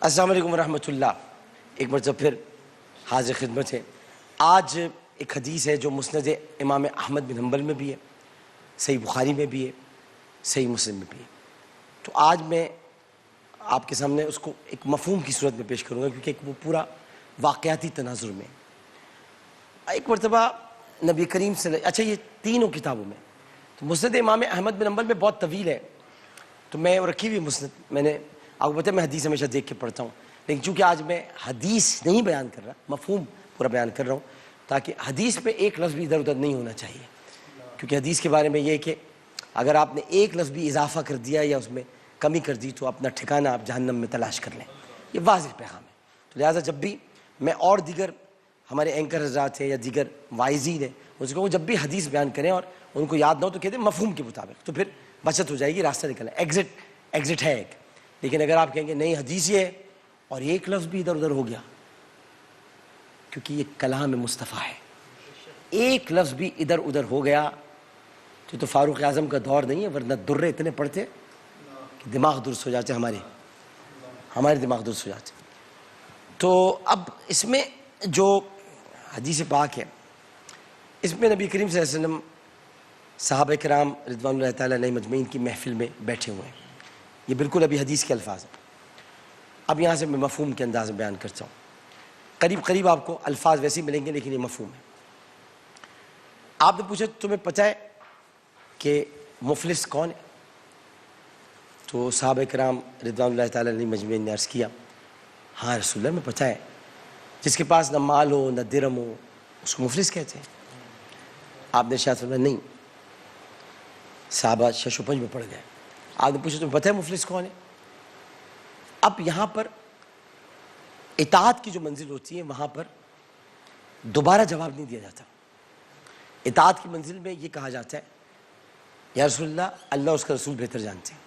السلام علیکم ورحمۃ اللہ. ایک مرتبہ پھر حاضر خدمت ہے. آج ایک حدیث ہے جو مسند امام احمد بن حنبل میں بھی ہے، صحیح بخاری میں بھی ہے، صحیح مسلم میں بھی ہے. تو آج میں آپ کے سامنے اس کو ایک مفہوم کی صورت میں پیش کروں گا، کیونکہ وہ پورا واقعاتی تناظر میں. ایک مرتبہ نبی کریم اچھا یہ تینوں کتابوں میں، تو مسند امام احمد بن حنبل میں بہت طویل ہے، تو میں رکھی ہوئی مسند، میں نے آپ کو پتہ ہے میں حدیث ہمیشہ دیکھ کے پڑھتا ہوں، لیکن چونکہ آج میں حدیث نہیں بیان کر رہا، مفہوم پورا بیان کر رہا ہوں، تاکہ حدیث پہ ایک لفظ بھی ادھر ادھر نہیں ہونا چاہیے. کیونکہ حدیث کے بارے میں یہ ہے کہ اگر آپ نے ایک لفظ بھی اضافہ کر دیا یا اس میں کمی کر دی تو اپنا ٹھکانہ آپ جہنم میں تلاش کر لیں. یہ واضح پیغام ہے. تو لہٰذا جب بھی میں اور دیگر ہمارے اینکر حضرات ہیں یا دیگر واعظین ہیں، اس کو جب بھی حدیث بیان کریں اور ان کو یاد نہ ہو تو کہتے ہیں مفہوم کے مطابق، تو پھر بچت ہو جائے گی، راستہ نکلنا. ایگزٹ ہے ایک. لیکن اگر آپ کہیں گے نہیں حدیث یہ ہے اور ایک لفظ بھی ادھر ادھر ہو گیا، کیونکہ یہ کلام مصطفیٰ ہے، ایک لفظ بھی ادھر ادھر ہو گیا تو فاروق اعظم کا دور نہیں ہے، ورنہ درے اتنے پڑھتے کہ دماغ درست ہو جاتے، ہمارے دماغ درست ہو جاتے. تو اب اس میں جو حدیث پاک ہے، اس میں نبی کریم صلی اللہ علیہ وسلم صحابہ کرام رضوان اللہ تعالیٰ علیہ مجمعین کی محفل میں بیٹھے ہوئے ہیں. یہ بالکل ابھی حدیث کے الفاظ ہیں. اب یہاں سے میں مفہوم کے انداز میں بیان کرتا ہوں. قریب آپ کو الفاظ ویسے ہی ملیں گے لیکن یہ مفہوم ہے. آپ نے پوچھا تمہیں پتہ ہے کہ مفلس کون ہے؟ تو صحابہ کرام رضوان اللہ تعالیٰ علیہ مجمعین نے عرض کیا ہاں رسول اللہ میں پتہ ہے، جس کے پاس نہ مال ہو نہ درم ہو اس کو مفلس کہتے ہیں. آپ نے ارشاد فرمایا نہیں. صحابہ شش و پنج میں پڑ گئے. آپ نے پوچھا تمہیں پتہ ہے مفلس کون ہے؟ اب یہاں پر اطاعت کی جو منزل ہوتی ہے وہاں پر دوبارہ جواب نہیں دیا جاتا. اطاعت کی منزل میں یہ کہا جاتا ہے یا رسول اللہ، اللہ اس کا رسول بہتر جانتے ہیں،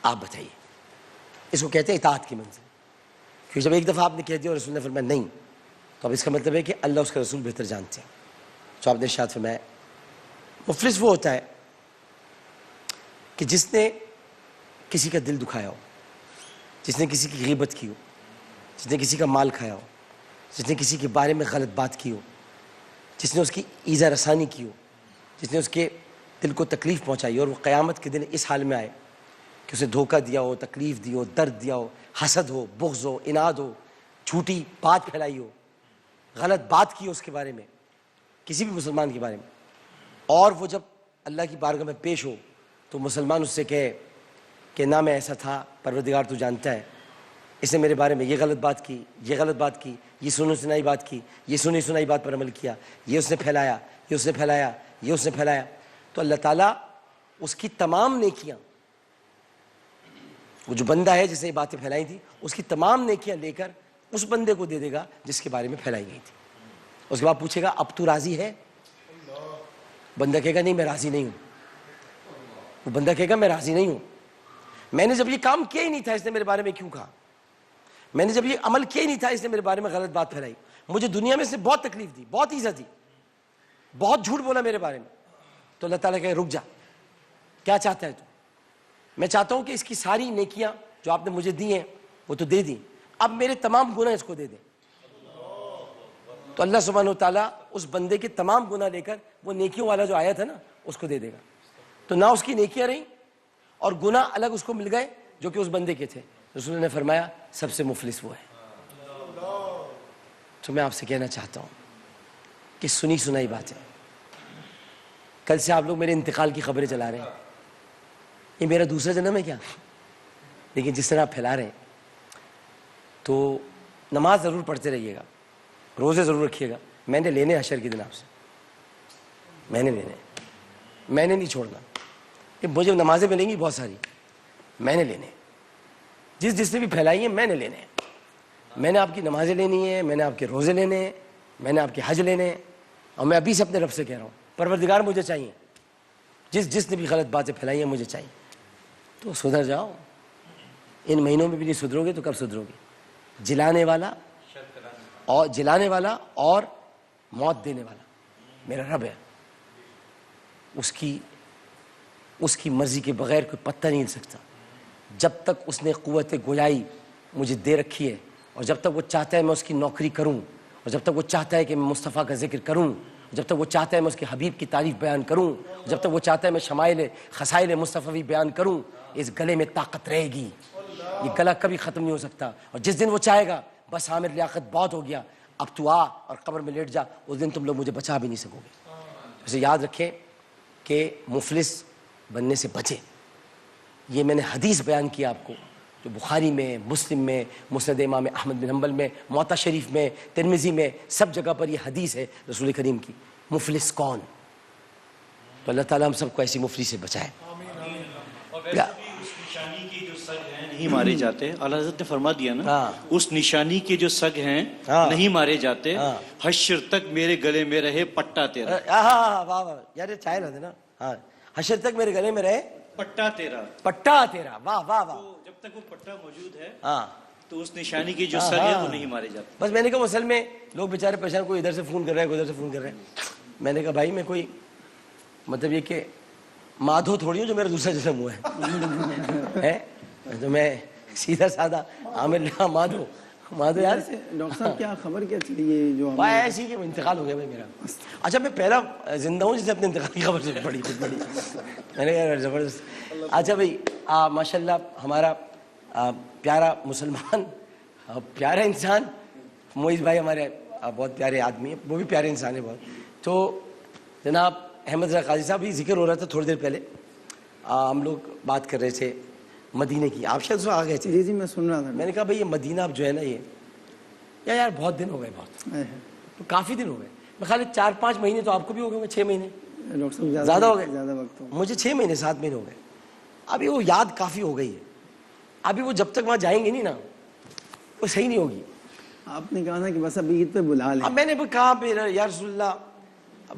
آپ بتائیے. اس کو کہتے ہیں اطاعت کی منزل. کیونکہ جب ایک دفعہ آپ نے کہہ دیا اور رسول نے فرمایا نہیں، تو اب اس کا مطلب ہے کہ اللہ اس کا رسول بہتر جانتے ہیں. تو آپ نے ارشاد فرمایا مفلس وہ ہوتا ہے کہ جس نے کسی کا دل دکھایا ہو، جس نے کسی کی غیبت کی ہو، جس نے کسی کا مال کھایا ہو، جس نے کسی کے بارے میں غلط بات کی ہو، جس نے اس کی ایذا رسانی کی ہو، جس نے اس کے دل کو تکلیف پہنچائی ہو، اور وہ قیامت کے دن اس حال میں آئے کہ اسے دھوکہ دیا ہو، تکلیف دی ہو، درد دیا ہو، حسد ہو، بغض ہو، عناد ہو، جھوٹی بات پھیلائی ہو، غلط بات کی ہو اس کے بارے میں، کسی بھی مسلمان کے بارے میں، اور وہ جب اللہ کی بارگاہ میں پیش ہو تو مسلمان اس سے کہے کہ نہ میں ایسا تھا، پروردگار تو جانتا ہے، اس نے میرے بارے میں یہ غلط بات کی، یہ غلط بات کی، یہ سنی سنائی بات کی، یہ سنی سنائی بات پر عمل کیا، یہ اس نے پھیلایا، یہ اس نے پھیلایا، یہ اس نے پھیلایا. تو اللہ تعالیٰ اس کی تمام نیکیاں، وہ جو بندہ ہے جس نے یہ باتیں پھیلائی تھیں، اس کی تمام نیکیاں لے کر اس بندے کو دے دے گا جس کے بارے میں پھیلائی گئی تھی. اس کے بعد پوچھے گا اب تو راضی ہے؟ بندہ کہے گا نہیں میں راضی نہیں ہوں. وہ بندہ کہے گا میں راضی نہیں ہوں، میں نے جب یہ کام کیا ہی نہیں تھا اس نے میرے بارے میں کیوں کہا، میں نے جب یہ عمل کیا ہی نہیں تھا اس نے میرے بارے میں غلط بات پھیلائی، مجھے دنیا میں اس نے بہت تکلیف دی، بہت ایذا دی، بہت جھوٹ بولا میرے بارے میں. تو اللہ تعالیٰ کہے رک جا، کیا چاہتا ہے تو؟ میں چاہتا ہوں کہ اس کی ساری نیکیاں جو آپ نے مجھے دی ہیں وہ تو دے دیں، اب میرے تمام گناہ اس کو دے دیں. تو اللہ سبحانہ و تعالیٰ اس بندے کے تمام گناہ لے کر وہ نیکیوں والا جو آیا تھا نا اس کو دے دے گا. تو نہ اس کی نیکیاں رہیں اور گناہ الگ اس کو مل گئے جو کہ اس بندے کے تھے. رسول نے فرمایا سب سے مفلس وہ ہے. تو میں آپ سے کہنا چاہتا ہوں کہ سنی سنائی بات ہے، کل سے آپ لوگ میرے انتقال کی خبریں چلا رہے ہیں، یہ میرا دوسرا جنم ہے کیا؟ لیکن جس طرح آپ پھیلا رہے ہیں تو نماز ضرور پڑھتے رہیے گا، روزے ضرور رکھیے گا. میں نے لینے حشر کے دن آپ سے، میں نے لینے، میں نے نہیں چھوڑنا. مجھے نمازیں ملیں گی بہت ساری، میں نے لینے، جس نے بھی پھیلائی ہیں میں نے لینے ہیں. میں نے آپ کی نمازیں لینی ہیں، میں نے آپ کے روزے لینے ہیں، میں نے آپ کے حج لینے ہیں. اور میں ابھی سے اپنے رب سے کہہ رہا ہوں پروردگار مجھے چاہیے، جس نے بھی غلط باتیں پھیلائی ہیں مجھے چاہیے. تو سدھر جاؤ. ان مہینوں میں بھی نہیں سدھرو گے تو کب سدھرو گے؟ جلانے والا اور موت دینے والا میرا رب ہے. اس کی مرضی کے بغیر کوئی پتہ نہیں ہل سکتا. جب تک اس نے قوت گویائی مجھے دے رکھی ہے, اور جب تک وہ چاہتا ہے میں اس کی نوکری کروں, اور جب تک وہ چاہتا ہے کہ میں مصطفیٰ کا ذکر کروں, جب تک وہ چاہتا ہے میں اس کے حبیب کی تعریف بیان کروں, جب تک وہ چاہتا ہے میں شمائل خصائل مصطفیٰ بیان کروں, اس گلے میں طاقت رہے گی. یہ گلا کبھی ختم نہیں ہو سکتا. اور جس دن وہ چاہے گا بس عامر لیاقت بہت ہو گیا, اب تو آ اور قبر میں لیٹ جا, اس دن تم لوگ مجھے بچا بھی نہیں سکو گے. اسے یاد رکھیں کہ مفلس بننے سے بچیں. یہ میں نے حدیث بیان کیا آپ کو, جو بخاری میں, مسلم میں, مسند امام احمد بن حنبل میں, موطا شریف میں, ترمذی میں, سب جگہ پر یہ حدیث ہے رسول کریم کی. مفلس کون؟ تو اللہ تعالیٰ ہم سب کو ایسی مفلس سے بچائے. نشانی کے جو سگ ہیں نہیں مارے جاتے, اعلیٰ حضرت نے فرما دیا نا, اس نشانی کے جو سگ ہیں نہیں مارے جاتے, حشر تک میرے گلے میں رہے پٹا تیرا. واہ واہ یار, یہ چائے رہتے نا. ہاں, حشر تک میرے گلے میں رہے پٹا تیرا, پٹا تیرا. واہ واہ واہ. جب تک وہ پٹا موجود ہے ہاں تو اس نشانی کے جو سگ ہیں وہ نہیں مارے جاتے. بس میں نے کہا اصل میں لوگ بیچارے پریشان, کوئی ادھر سے فون کر رہا ہے, کوئی ادھر سے فون کر رہا ہے. میں نے کہا بھائی میں کوئی مطلب یہ کہ مادھو تھوڑی ہوں جو میرا دوسرا جسم ہوا ہے, تو میں سیدھا سادہ عامر مادھو یار. ڈاکٹر صاحب کیا خبر کیا چلی ہے جو بھائی ایسی کہ انتقال ہو گیا بھائی میرا. اچھا میں پہلا زندہ ہوں جسے اپنے انتقال کی خبر سے پڑی میں نے کہا زبردست. اچھا بھائی ماشاء اللہ ہمارا پیارا مسلمان, پیارا انسان معیز بھائی ہمارے بہت پیارے آدمی ہیں, وہ بھی پیارے انسان ہیں بہت. تو جناب احمد رضا قاضی صاحب, بھی ذکر ہو رہا تھا تھوڑی دیر پہلے, ہم لوگ بات کر رہے تھے مدینے کی, آپ شاید آ گئے تھے. جی جی میں سن رہا تھا. میں نے کہا بھائی یہ مدینہ اب جو ہے نا, یہ یار بہت دن ہو گئے, بہت تو کافی دن ہو گئے. میں خالی 4-5 مہینے تو آپ کو بھی ہو گئے, 6 مہینے ڈاکٹر صاحب زیادہ ہو گئے, زیادہ وقت ہو مجھے 6 مہینے 7 مہینے ہو گئے. ابھی وہ یاد کافی ہو گئی ہے. ابھی وہ جب تک وہاں جائیں گے نہیں نا وہ صحیح نہیں ہوگی. آپ نے کہا نا کہ بس اب عید پہ بلا لیں. اب میں نے کہا یا رسول اللہ,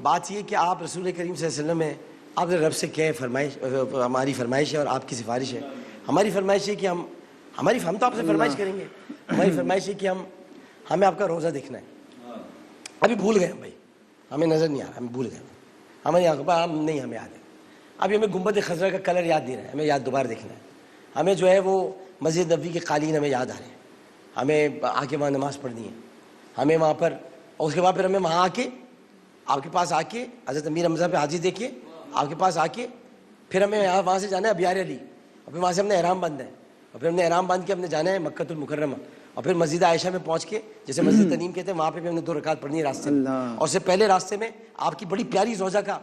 بات یہ کہ آپ رسول کریم صلی اللہ علیہ وسلم ہیں, آپ نے رب سے کہیں فرمائش, ہماری فرمائش ہے اور آپ کی سفارش ہے. ہماری فرمائش ہے کہ ہم تو آپ سے فرمائش کریں گے. ہماری فرمائش ہے کہ ہمیں آپ کا روزہ دیکھنا ہے. ابھی بھول گئے ہم بھائی, ہمیں نظر نہیں آ رہا, ہم بھول گئے, ہماری آنکھوں پر ہم نہیں, ہمیں یاد ہے. ابھی ہمیں گنبد خضرا کا کلر یاد نہیں رہا ہے, ہمیں یاد دوبارہ دیکھنا ہے. ہمیں جو ہے وہ مسجد نبوی کے قالین ہمیں یاد آ رہے ہیں, ہمیں آ کے وہاں نماز پڑھنی ہے. ہمیں وہاں پر, اور اس کے بعد پھر ہمیں وہاں آ کے آپ کے پاس آ کے حضرت امیر حمزہ پہ حاضری دیکھیے, آپ کے پاس آ کے پھر ہمیں وہاں سے جانا ہے ابیار علی, اور پھر وہاں سے ہم نے احرام باندھنا ہے, اور پھر ہم نے احرام باندھ کے ہم نے جانا ہے مکۃ المکرمہ, اور پھر مسجد عائشہ میں پہنچ کے, جیسے مسجد تنیم کہتے ہیں, وہاں پہ بھی ہم نے 2 رکعت پڑھنی ہے راستے میں. اور اس سے پہلے راستے میں آپ کی بڑی پیاری زوجہ کا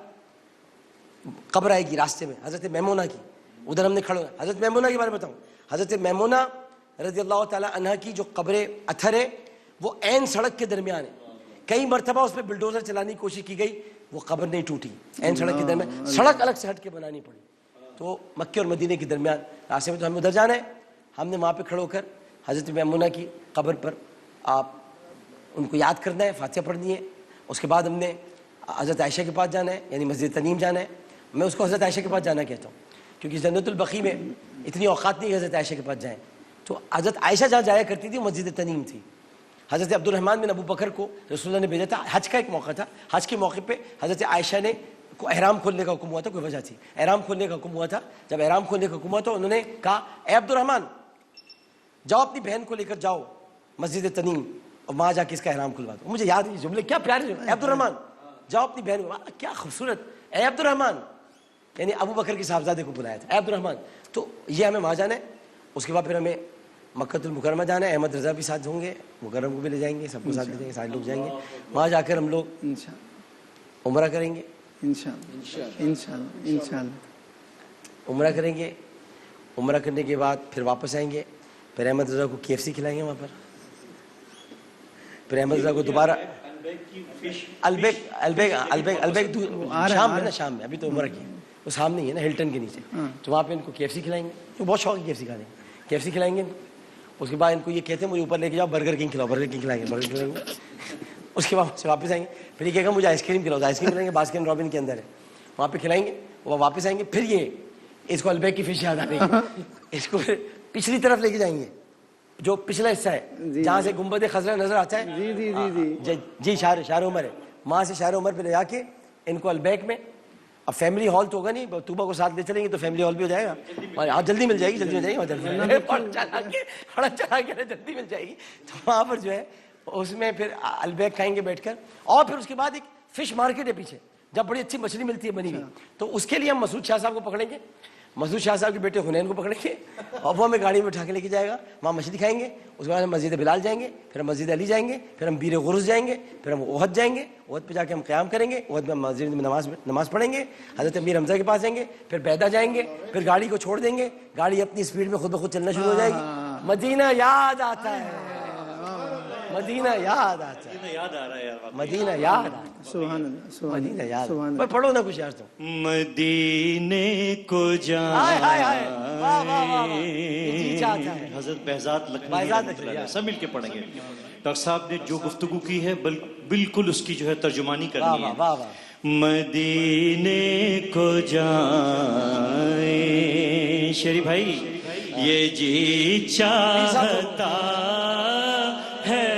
قبر آئے گی راستے میں, حضرت میمونہ کی, ادھر ہم نے کھڑے. حضرت میمونہ کے بارے میں بتاؤں, حضرت میمونہ رضی اللہ تعالیٰ عنہ کی جو قبر اثر ہے وہ عین سڑک کے درمیان ہے. کئی مرتبہ اس پہ بلڈوزر چلانے کی کوشش کی گئی, وہ قبر نہیں ٹوٹی. عین سڑک کے درمیان, سڑک الگ سے ہٹ کے بنانی پڑی. تو مکے اور مدینے کے درمیان راستے میں, تو ہمیں ادھر جانا ہے. ہم نے وہاں پہ کھڑے ہو کر حضرت میمونہ کی قبر پر آپ ان کو یاد کرنا ہے, فاتحہ پڑھنی ہے. اس کے بعد ہم نے حضرت عائشہ کے پاس جانا ہے, یعنی مسجد تنیم جانا ہے. میں اس کو حضرت عائشہ کے پاس جانا کہتا ہوں, کیونکہ جنت البقیع میں اتنی اوقات نہیں کہ حضرت عائشہ کے پاس جائیں. تو حضرت عائشہ جہاں جایا کرتی تھی وہ مسجد تنیم تھی. حضرت عبد الرحمن بن ابو بکر کو رسول اللہ نے بھیجا تھا, حج کا ایک موقع تھا. حج کے موقع پہ حضرت عائشہ نے کو احرام کھولنے کا حکم ہوا تھا, کوئی وجہ تھی, احرام کھولنے کا حکم ہوا تھا. جب احرام کھولنے کا حکم ہوا تو انہوں نے کہا, اے عبد الرحمن جاؤ اپنی بہن کو لے کر جاؤ مسجد تنیم, اور وہاں جا کے اس کا احرام کھلوا دو. مجھے یاد نہیں جملے کیا پیارے, اے عبد الرحمن جاؤ اپنی بہن کو, کیا خوبصورت, اے عبد الرحمن, یعنی ابو بکر کے صاحبزادے کو بلایا تھا, اے عبد الرحمن. تو یہ ہمیں وہاں جانا ہے. اس کے بعد پھر ہمیں مکۃ المکرمہ جانا ہے. احمد رضا بھی ساتھ ہوں گے, مکرم کو بھی لے جائیں گے, سب کو ساتھ لے جائیں گے, سارے لوگ جائیں گے. وہاں جا کر ہم لوگ عمرہ کریں گے, انشاءاللہ عمرہ کریں گے. عمرہ کرنے کے بعد پھر واپس آئیں گے. پھر احمد رضا کو KFC کھلائیں گے وہاں پر. پھر احمد رضا کو دوبارہ البیک شام میں نا, شام میں, ابھی تو عمرہ کی وہ سامنے ہی ہے نا, ہلٹن کے نیچے. تو وہاں پہ ان کو KFC کھلائیں گے, تو بہت شوق ہے KFC کھانے کا. KFC کھلائیں گے ان کو. اس کے بعد ان کو یہ کہتے ہیں مجھے اوپر لے کے جاؤ, برگر کنگ کھلاؤ, برگر کنگ کھلائیں گے, برگر کھلائیں گے. اس کے بعد سے واپس آئیں گے. پھر یہ کہے گا مجھے آئس کریم کھلاؤ, آئس کریم کھلائیں گے, باسکن رابن کے اندر ہے, وہاں پہ کھلائیں گے. وہ واپس آئیں گے. پھر یہ اس کو البیک کی فش یاد آ رہی ہے, اس کو پھر پچھلی طرف لے کے جائیں گے, جو پچھلا حصہ ہے جہاں سے گنبد خضرا نظر آتا ہے. جی شار عمر ہے, وہاں سے شار عمر پہ لے جا کے ان کو البیک میں اب فیملی ہال تو ہوگا نہیں, طوبہ کو ساتھ لے چلیں گے تو فیملی ہال بھی ہو جائے گا. ہاں جلدی مل جائے گی, جلدی مل جائے گی, جلدی مل جائے گی. تو وہاں پر جو ہے اس میں پھر البیک کھائیں گے بیٹھ کر. اور پھر اس کے بعد ایک فش مارکیٹ ہے پیچھے, جب بڑی اچھی مچھلی ملتی ہے بنی ہوئی, تو اس کے لیے ہم مسعود شاہ صاحب کو پکڑیں گے, مسعود شاہ صاحب کے بیٹے حنین کو پکڑیں گے, اور وہ ہمیں گاڑی میں اٹھا کے لے کے جائے گا. وہاں مچھلی کھائیں گے, اس کے بعد ہم مسجد بلال جائیں گے, پھر ہم مسجد علی جائیں گے, پھر ہم بیر غرز جائیں گے, پھر ہم احد جائیں گے, احد پہ جا کے ہم قیام کریں گے, احد میں ہم مسجد میں نماز پڑھیں گے, حضرت امیر حمزہ کے پاس جائیں گے, پھر بیدا جائیں گے, پھر گاڑی کو چھوڑ دیں گے, گاڑی اپنی اسپیڈ میں خود بخود چلنا شروع ہو جائے گی. مدینہ یاد آتا ہے, مدینہ یاد آتا ہے, یاد آ رہا ہے یار, مدینہ یاد آتا ہے, سبحان اللہ, سبحان مدینہ اللہ, یاد. سبحان بھائی پڑھو نا کچھ یار تم. مدینے کو ہائے ہائے ہائے, واہ واہ واہ واہ, یہ جی چاہتا ہے. حضرت بہزاد بہزاد لکھنوی لکھنوی. سب مل کے پڑھیں گے. ڈاکٹر صاحب نے جو گفتگو کی ہے بالکل اس کی جو ہے ترجمانی واہ کرنی واہ ہے. واہ واہ. مدینے کو جائیں شریف بھائی, یہ جی چاہتا ہے,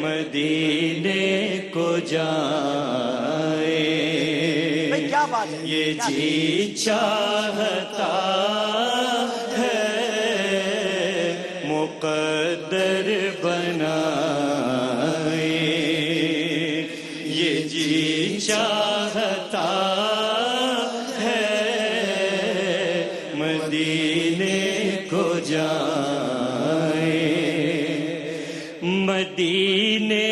مدینے کو جائیں, بھائی کیا بات ہے, یہ جی چاہتا ہے, مقدر بنائے, یہ جی چاہتا ہے, مدینے کو جائیں, مدینے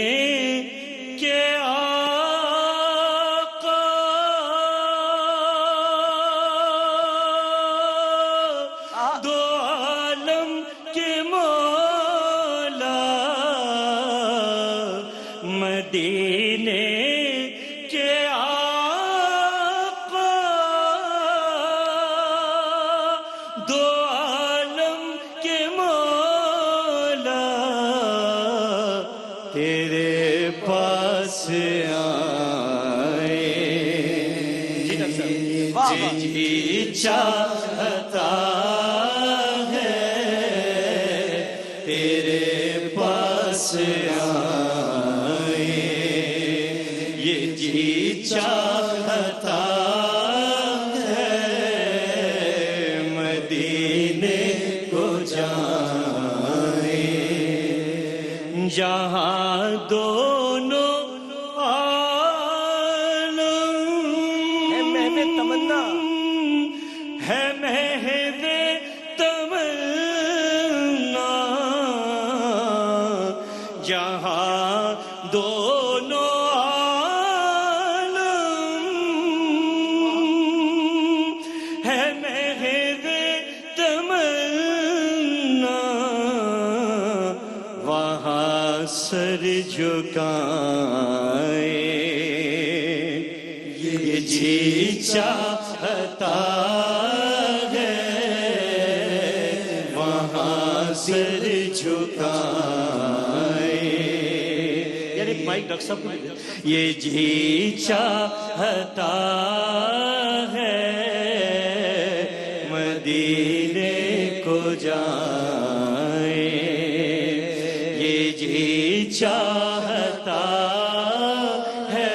کے آقا دو عالم کے مولا, مدینے کے آقا دو عالم کے مولا, تیرے پاس آئے, جی چاہتا ہے, تیرے پاس آئے, یہ جی چاہتا ہے, مدینے کو جائیں, جہاں دونوں عالم تمنا ہے محو تمنا, جہاں دونوں عالم ہے محو تمنا, وہاں سر جھکائے, یہ جی چاہتا ہے, وہاں سر جھکائے, یعنی مائک ڈاکٹر صاحب, یہ جی چاہتا ہے, مدینے کو جائیں, یہ جی چاہتا ہے,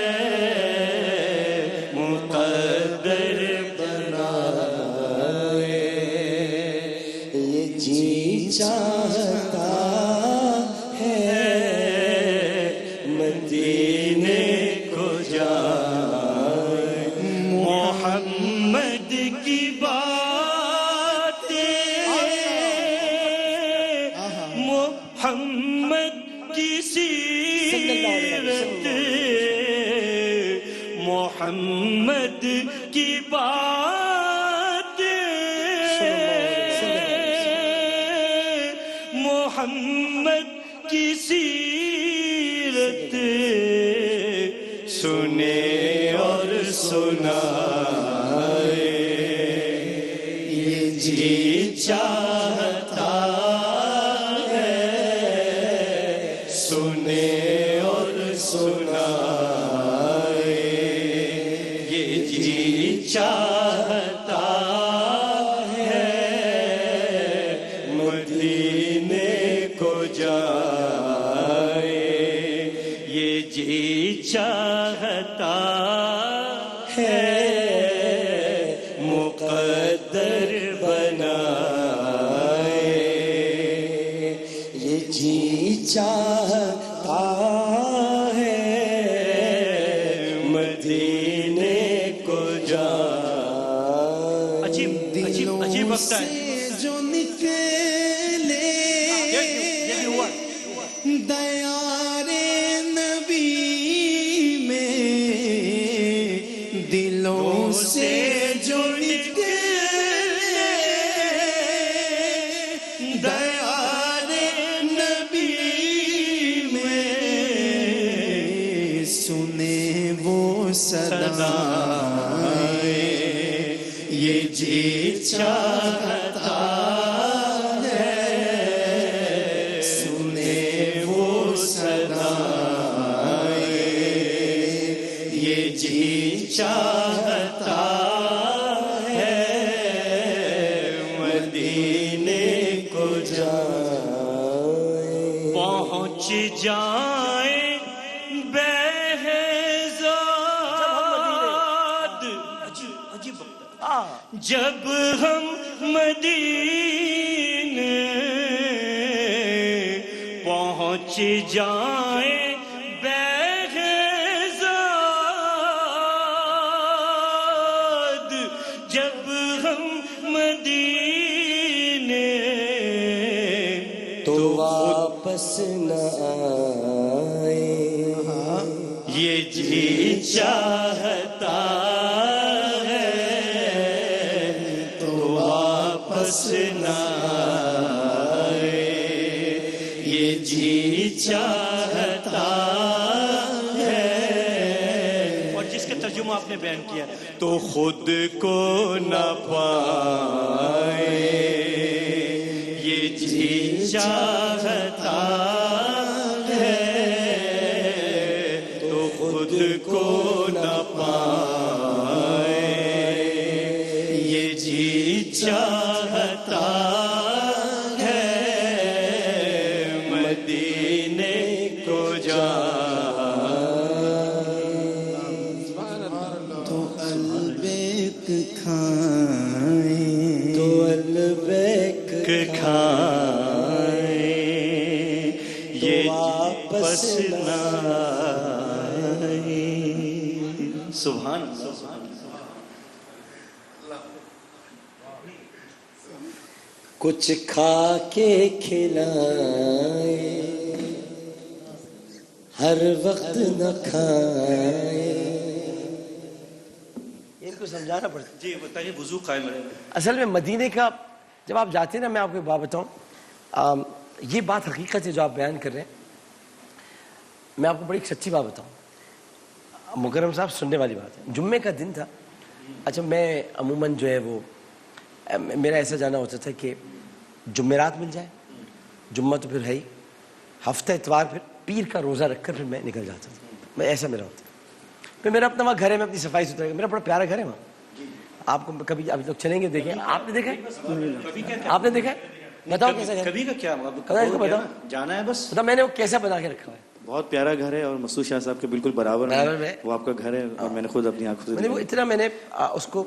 مقدر بنائے, یہ جی چاہتا ہے, مدینے کو جائیں, محمد کی باتیں, محمد کی سیرت, محمد کی باتیں, محمد کی سیرت, سنے اور سنائے, یہ جی چاہتا ہے, سنے اور سنائے, یہ جی چاہتا ہے, مدینے کو جائے, یہ جی چاہتا مقدر بنائے، یہ جی چاہتا ہے مدینے کو جا۔ عجیب وقت ہے جو نکلے دیار نبی میں، دلوں سے جو نکلے دیار نبی میں، سنے وہ صدائیں، یہ جی چاہتا ہے، سنے وہ صدائیں، یہ جی چاہتا ہے، مدینے کو جائے۔ پہنچ جائیں بہزاد، جب ہم مدینے پہنچ جائیں بہزاد، جب ہم مدینے تو واپس نہ آئے، یہ جی چاہتا ہے تو واپس نہ آئے، یہ جی چاہتا ہے۔ اور جس کا ترجمہ آپ نے بیان کیا تو خود کو نہ پائے، یہ جی چاہتا ہے، تو خود کو نہ پائے، یہ جی چاہتا ہے، مدینے کو جا۔ تو البیک کھائیں، تو البیک کھائیں، یہ واپس نہ آئے۔ سبحان اللہ۔ کچھ کھا کے کھلائے، ہر وقت نہ کھائے۔ ان کو سمجھانا پڑتا ہے۔ جی بتائیے، وضو قائم رہے۔ اصل میں مدینے کا جب آپ جاتے ہیں نا، میں آپ کو ایک بات بتاؤں، یہ بات حقیقت ہے جو آپ بیان کر رہے ہیں۔ میں آپ کو بڑی سچی بات بتاؤں، مکرم صاحب سننے والی بات ہے۔ جمعے کا دن تھا، اچھا میں عموماً جو ہے وہ میرا ایسا جانا ہوتا تھا کہ جمعرات مل جائے، جمعہ تو پھر ہے ہی، ہفتہ اتوار پھر پیر کا روزہ رکھ کر پھر میں نکل جاتا تھا۔ میں ایسا میرا ہوتا، پھر میرا اپنا وہاں گھر ہے، میں اپنی صفائی ستھرائی، میرا بڑا پیارا گھر ہے وہاں۔ آپ کو کبھی ابھی لوگ چلیں گے دیکھیں، آپ نے دیکھا ہے؟ آپ نے دیکھا ہے؟ بتاؤ کیسا گھر ہے؟ کبھی کا کیا بتاؤ جانا ہے بس۔ بتاؤ میں نے وہ کیسا بنا کے رکھا ہے؟ بہت پیارا گھر ہے، اور مسعود شاہ صاحب کے بالکل برابر ہے، وہ آپ کا گھر ہے، اور میں نے خود اپنی آنکھوں میں نے وہ اتنا میں نے اس کو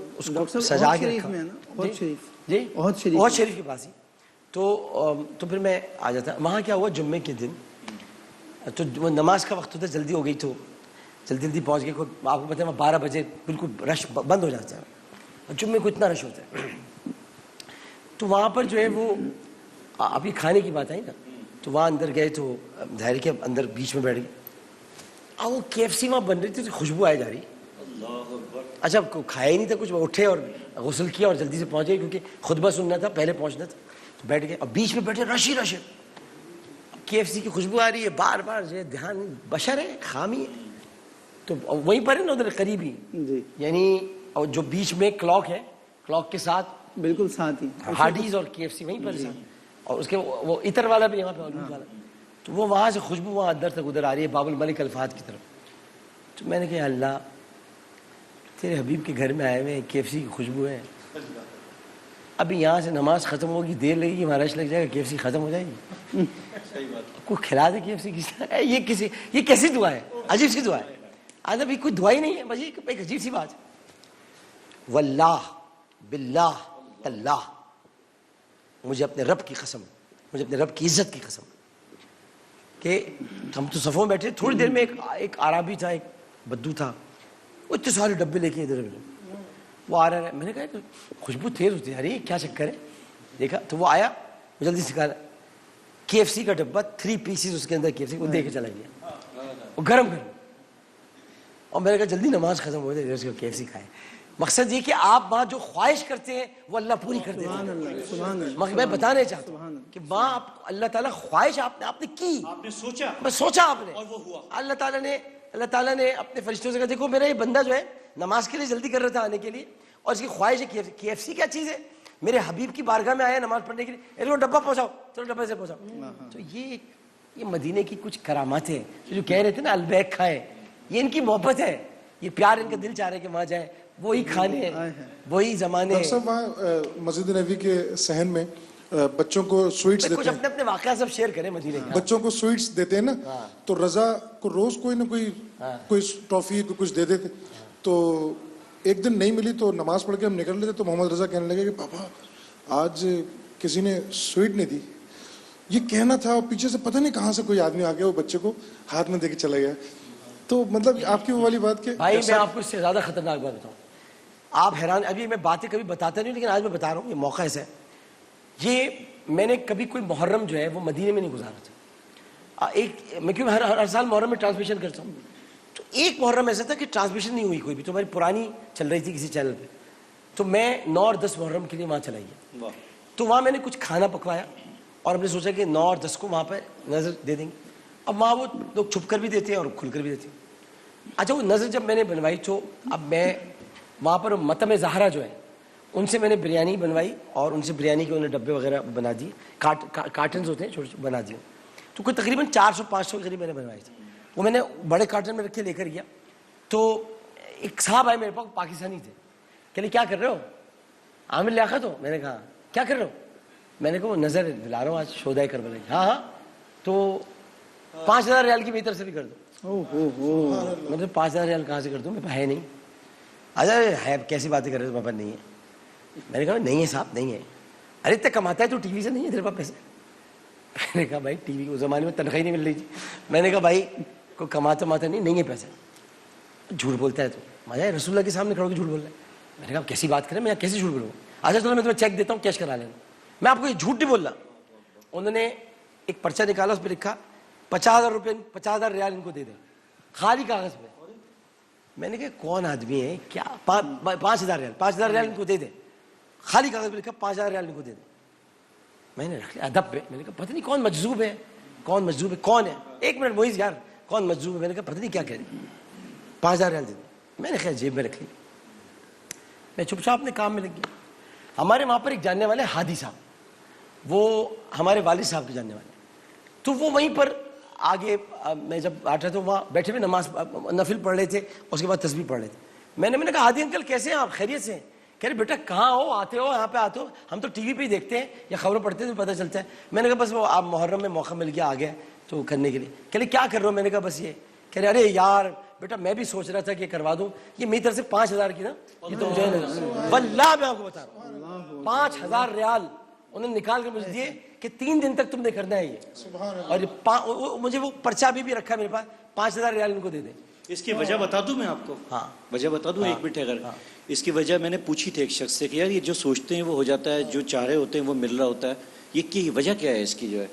سجا کے رکھا۔ بہت شریف، جی بہت شریف، بہت شریف کے پاس ہی۔ تو پھر میں آ جاتا۔ وہاں کیا ہوا، جمعے کے دن تو وہ نماز کا وقت ہوتا، جلدی ہو گئی تو جلدی پہنچ گئے۔ آپ کو پتہ ہے 12 بجے بالکل رش بند ہو جاتا ہے، اور جمعے کو اتنا رش ہوتا ہے۔ تو وہاں پر جو ہے وہ ابھی کھانے کی بات آئی نا، تو وہاں اندر گئے تو ظاہر کے اندر بیچ میں بیٹھ گئے، اور وہ KFC وہاں بن رہی تھی، تو خوشبو آئی جا رہی۔ اچھا کھایا ہی نہیں تھا کچھ، وہ اٹھے اور غسل کیا اور جلدی سے پہنچ گئے، کیونکہ خطبہ سننا تھا، پہلے پہنچنا تھا، تو بیٹھ گئے اور بیچ میں بیٹھے، رش ہی رش ہے، KFC کی خوشبو آ رہی ہے، بار بار جو ہے دھیان، بشر ہے، خامی ہے، تو وہیں پر ہے نا ادھر قریب ہی، یعنی اور جو بیچ میں کلاک ہے، کلاک کے ساتھ بالکل ساتھ ہی ہارڈیز اور KFC وہیں پر ہے، اور اس کے وہ عطر والا بھی یہاں پہ آلود والا، تو وہ وہاں سے خوشبو وہاں اندر تک ادھر آ رہی ہے، باب الملک الفہد کی طرف۔ تو میں نے کہا اللہ تیرے حبیب کے گھر میں آئے ہوئے ہیں، KFC کی خوشبو ہے، ابھی یہاں سے نماز ختم ہوگی، دیر لگے گی، وہاں رش لگ جائے گا، KFC ختم ہو جائے گی، کوئی کھلا دے KFC کسی، یہ کیسی دعا ہے، عجیب سی دعا ہے۔ آج ابھی کوئی دعا ہی نہیں ہے، بس ایک عجیب سی بات ہے۔ واللہ باللہ تاللہ مجھے اپنے رب کی قسم, مجھے اپنے رب کی عزت کی قسم, کہ ہم تو صفوں میں بیٹھے, تھوڑی دیر میں ایک عربی تھا, ایک بدو تھا, وہ اتنے سارے ڈبے لے کے ادھر وہ آ رہا ہے. میں نے کہا کہ خوشبو تیز ہوتی ہے یار, یہ کیا چکر ہے. دیکھا تو وہ آیا, وہ جلدی سے کہا KFC کا ڈبہ 3 پیسز اس کے اندر KFC, وہ دے کے چلا گیا, وہ گرم گرم. اور میں نے کہا جلدی نماز ختم ہو جائے, KFC کھائے. مقصد یہ کہ آپ وہاں جو خواہش کرتے ہیں وہ اللہ پوری کر دیتے ہیں. مگر میں بتانا چاہتا ہوں کہ وہاں آپ اللہ تعالیٰ خواہش آپ نے کی, آپ نے سوچا, بس سوچا آپ نے, اور وہ ہوا. اللہ تعالیٰ نے اپنے فرشتوں سے کہا دیکھو میرا یہ بندہ جو ہے نماز کے لیے جلدی کر رہا تھا آنے کے لیے, اور اس کی خواہش ہے KFC کیا چیز ہے, میرے حبیب کی بارگاہ میں آیا نماز پڑھنے کے لیے, چلو ڈبہ پہنچاؤ, چلو ڈبے سے پہنچاؤ. تو یہ مدینے کی کچھ کرامات ہیں جو کہہ رہے تھے نا البیک کھائے, یہ ان کی محبت ہے, یہ پیار ان کا دل چاہ رہا ہے کہ وہاں جائے, وہی کھانے ہیں, وہی زمانے ہیں. صاحب وہاں مسجد نبوی کے صحن میں بچوں کو سویٹس کچھ دیتے ہیں, اپنے واقعہ سب شیئر کریں مدینے کا. بچوں کو سویٹس دیتے ہیں نا, تو رضا کو روز کوئی نہ کوئی ٹافی کچھ دے دیتے. تو ایک دن نہیں ملی تو نماز پڑھ کے ہم نکل رہے تھے, تو محمد رضا کہنے لگے کہ پاپا آج کسی نے سویٹ نہیں دی. یہ کہنا تھا, اور پیچھے سے پتہ نہیں کہاں سے کوئی آدمی آ گیا, وہ بچے کو ہاتھ میں دے کے چلا گیا. تو مطلب آپ کی وہ والی بات کہ بھائی میں آپ کو اس سے زیادہ خطرناک بات بتاؤں, آپ حیران, ابھی میں باتیں کبھی بتاتا نہیں لیکن آج میں بتا رہا ہوں, یہ موقع ایسا ہے. یہ میں نے کبھی کوئی محرم جو ہے وہ مدینے میں نہیں گزارا تھا. میں کیوں ہر سال محرم میں ٹرانسمیشن کرتا ہوں, تو ایک محرم ایسا تھا کہ ٹرانسمیشن نہیں ہوئی کوئی بھی, تو ہماری پرانی چل رہی تھی کسی چینل پہ, تو میں 9 اور 10 محرم کے لیے وہاں چلا گیا. تو وہاں میں نے کچھ کھانا پکوایا اور ہم نے سوچا کہ 9 اور 10 کو وہاں پہ نظر دے دیں گے. اب وہاں وہ لوگ چھپ کر بھی دیتے ہیں اور کھل کر بھی دیتے ہیں. اچھا وہ نظر جب میں نے بنوائی تو اب میں وہاں پر متم زہرا جو ہے ان سے میں نے بریانی بنوائی, اور ان سے بریانی کے انہیں ڈبے وغیرہ بنا دیے, کارٹنز ہوتے ہیں چھوٹے بنا دیے. تو کوئی تقریباً 400-500 کے قریب میں نے بنوائی تھی. وہ میں نے بڑے کارٹن میں رکھ کے لے کر گیا. تو ایک صاحب آئے میرے پاس, پاکستانی تھے, کہ کیا کر رہے ہو, عامر لیاقت ہو. میں نے کہا کیا کر رہے ہو, میں نے کہا وہ نظر دلا رہا ہوں آج شہدائے کربلا کی. ہاں ہاں, تو 5000 ریال کی میری طرف سے بھی کر دو. مطلب 5000 ریال کہاں سے کر دوں, میرے پاس ہے نہیں. اچھا ہے, کیسی باتیں کر رہے ہو, میرے پاس نہیں ہے. میں نے کہا نہیں ہے صاحب, نہیں ہے. ارے اتنا کماتا ہے تو ٹی وی سے نہیں ہے تیرے پاس پیسے. میں نے کہا بھائی ٹی وی اس زمانے میں تنخواہ ہی نہیں مل رہی تھی. میں نے کہا بھائی کوئی کماتا نہیں ہے پیسے. جھوٹ بولتا ہے تو مزہ ہے, رسول اللہ کے سامنے کھڑا ہو کے جھوٹ بول رہا ہے. میں نے کہا کیسی بات کریں, میں کیسے جھوٹ بولوں. اچھا چلو میں تمہیں چیک دیتا ہوں, کیش کرا لینا. میں آپ کو یہ جھوٹ نہیں بول رہا. انہوں نے ایک پرچہ نکالا, اس پہ لکھا 50,000 روپے 50,000 ریال ان کو دے دیں, خالی کاغذ پہ. میں نے کہا کون آدمی ہے کیا, 5,000 ریال ان کو دے دیں, خالی کاغذ پہ لکھا 5,000 ریال ان کو دے دیں. میں نے رکھ لیا ادب پہ. میں نے کہا پتہ نہیں کون مجذوب ہے, کون ہے. 1 منٹ موئز یار, کون مجذوب ہے. میں نے کہا پتہ نہیں کیا کہہ رہے, 5,000 ریال دے دیں. میں نے خیر جیب میں رکھ لی. میں چپ چاپ اپنے کام میں لگ گیا. ہمارے وہاں پر ایک جاننے والے ہادی صاحب, وہ ہمارے والد صاحب کے جاننے والے, تو وہ وہیں پر آگے میں جب آتا تو وہاں بیٹھے ہوئے نماز نفل پڑھ رہے تھے, اس کے بعد تسبیح پڑھ رہے تھے. میں نے کہا ہادی انکل کیسے ہیں آپ, خیریت سے ہیں. کہہ رہے بیٹا کہاں ہو, آتے ہو یہاں پہ آتے ہو, ہم تو ٹی وی پہ ہی دیکھتے ہیں یا خبریں پڑھتے ہیں تو پتہ چلتا ہے. میں نے کہا بس وہ آپ محرم میں موقع مل گیا, آ گیا تو کرنے کے لیے. کہہ رہے کیا کر رہے ہو. میں نے کہا بس یہ. کہہ رہے ارے یار بیٹا میں بھی سوچ رہا تھا کہ کروا دوں, یہ میری طرف سے 5,000 کی نا, یہ تو مجھے واللہ میں آپ کو بتا رہا ہوں 5,000 ریال انہوں نے نکال کے مجھے دیے کہ 3 دن تک تم نے کرنا ہے یہ. اور مجھے وہ پرچہ بھی رکھا ہے میرے پاس, 5,000 ریال ان کو دے دیں. اس کی وجہ بتا دوں میں آپ کو. ہاں وجہ بتا دوں, 1 منٹ اگر. اس کی وجہ میں نے پوچھی تھی ایک شخص سے کہ یار یہ جو سوچتے ہیں وہ ہو جاتا ہے, جو چاہ رہے ہوتے ہیں وہ مل رہا ہوتا ہے, یہ کی وجہ کیا ہے اس کی جو ہے.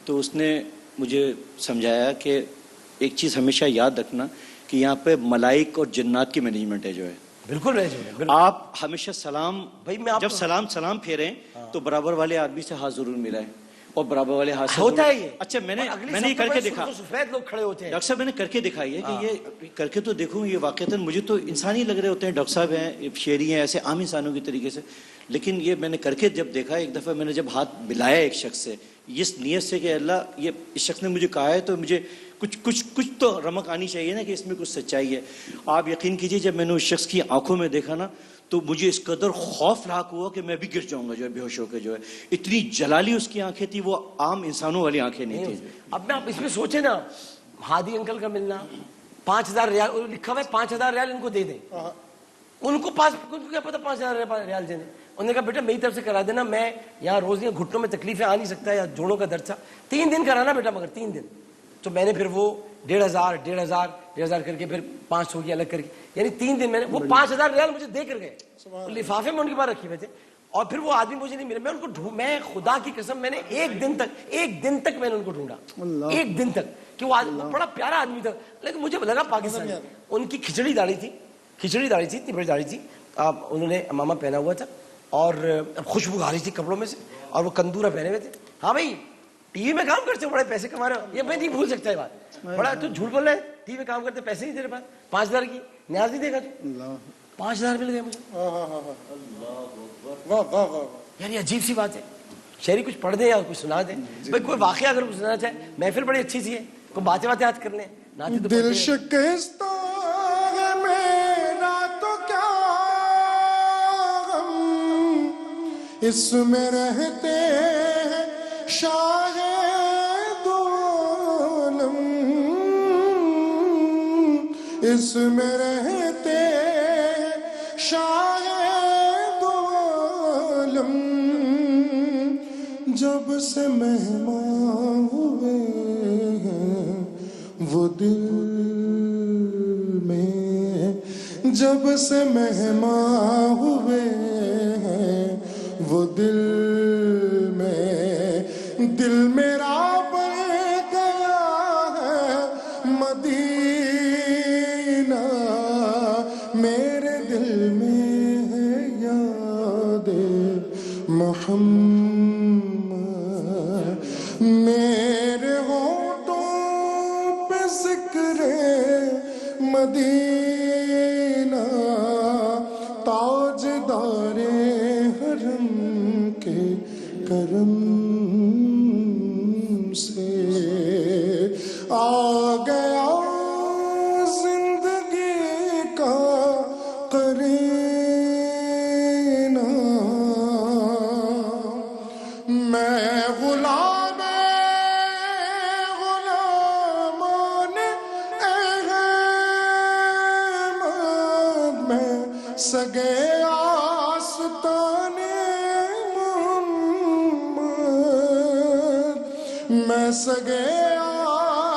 تو اس نے مجھے سمجھایا کہ ایک چیز ہمیشہ یاد رکھنا کہ یہاں پہ ملائک اور جنات کی مینجمنٹ ہے جو ہے. بالکل آپ ہمیشہ سلام, جب سلام پھیریں تو برابر والے آدمی سے ہاتھ ضرور ملائیں, اور برابر والے ہاتھ سے ہوتا ہے یہ. اچھا میں نے یہ کر کے دیکھا, سفید لوگ کھڑے ہوتے ہیں. ڈاکٹر صاحب میں نے کر کے دکھائی ہے کہ یہ کر کے تو دیکھوں, یہ واقعتاً مجھے تو انسانی لگ رہے ہوتے ہیں. ڈاکٹر صاحب ہیں, شیری ہیں, ایسے عام انسانوں کی طریقے سے, لیکن یہ میں نے کر کے جب دیکھا, ایک دفعہ میں نے جب ہاتھ ملایا ایک شخص سے اس نیت سے کہ اللہ یہ اس شخص نے مجھے کہا ہے تو مجھے کچھ تو رمق آنی چاہیے نا کہ اس میں کچھ سچائی ہے. آپ یقین کیجئے جب میں نے اس شخص کی آنکھوں میں دیکھا نا تو مجھے اس قدر خوف لاحق ہوا کہ میں بھی گر جاؤں گا جو ہے, بے ہوش ہو کے جو ہے. اتنی جلالی اس کی آنکھیں تھی, وہ عام انسانوں والی آنکھیں نہیں تھیں. اب میں آپ اس میں سوچیں نا, ہادی انکل کا ملنا, 5,000 ریال لکھا ہوا ہے, 5,000 ریال ان کو دے دیں. ان کو کیا پتا 5,000 ریال دینے. انہوں نے کہا بیٹا میری طرف سے کرا دینا, میں یہاں روز یہ گھٹنوں میں تکلیفیں آ نہیں سکتا یا جوڑوں کا درد تھا, 3 دن کرانا بیٹا, مگر 3 دن. تو میں نے پھر وہ 1,500 کر کے پھر 500 کی الگ کر کے, یعنی 3 دن میں نے وہ 5,000 ریال مجھے دے کر گئے, لفافے میں ان کے پاس رکھے ہوئے تھے. اور پھر وہ آدمی مجھے نہیں ملا, میں ان کو میں خدا کی قسم میں نے ایک دن تک میں نے ان کو ڈھونڈا, 1 دن تک, کہ وہ بڑا پیارا آدمی تھا, لیکن مجھے لگا پاکستانی. ان کی کھچڑی داڑھی تھی, اتنی بڑی داڑھی تھی, انہوں نے امامہ پہنا ہوا تھا اور خوشبو آ رہی تھی کپڑوں میں سے, اور وہ کندورا پہنے ہوئے تھے. ہاں بھائی ٹی وی میں کام کرتے ہو, بڑے پیسے کما رہے ہو, یہ میں نہیں بھول سکتا یہ بات. بڑا تو جھوٹ بول رہے ہیں, ٹی وی میں کام کرتے پیسے نہیں تیرے پاس, 5,000 کی نیاز نہیں دے گا تو, 5,000 مل گئے مجھے. یار یہ عجیب سی بات ہے. شہری کچھ پڑھ دیں یا کچھ سنا دیں بھائی, کوئی واقعہ اگر کچھ سنانا چاہے, محفل بڑی اچھی سی ہے, کوئی باتیں یاد کر لیں. دل شکستہ ہے میرا تو کیا غم, اس میں رہتے ہیں شاہ دو عالم, اس میں رہتے ہیں شاہ دو عالم, جب سے مہمان ہوئے ہیں وہ دل میں, جب سے مہمان ہوئے ہیں وہ دل میں, دل میرا بن گیا ہے مدینہ, میرے دل میں ہے یاد محمد, میرے ہونٹوں پہ ذکر مدینہ, تاجدار حرم کے کرم سے آ گیا زندگی کا قرینہ, میں غلامان احمد, میں سگے آستان محمد, میں سگے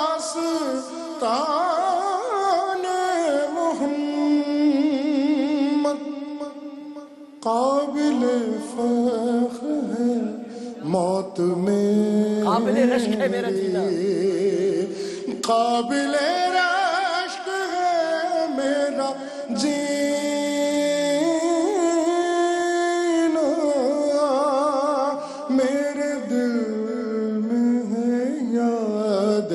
آستان محمد, قابل فخر ہے موت میں, قابل رشک ہے میرا جینا, قابل رشک ہے میرا جینا, میرے دل میں ہے یاد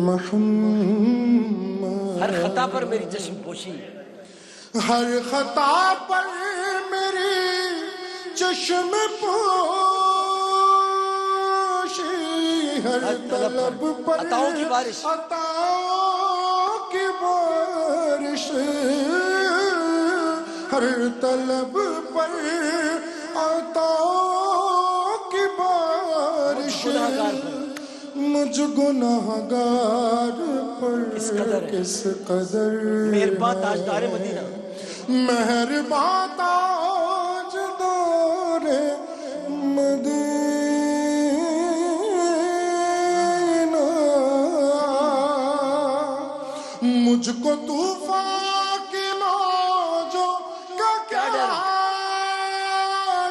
محمد, ہر خطا پر میری چشم پوشی, ہر خطا پر میری چشم پوشی, ہر طلب پر عطاؤں کی بارش, عطاؤں کی بارش, ہر طلب پر عطاؤں کی بارش, مجھ گناہگار پر کس قدر مہربان تاجدار مدینہ, مہربان تاجدار مدینہ, مجھ کو طوفان کی موجوں کا کیا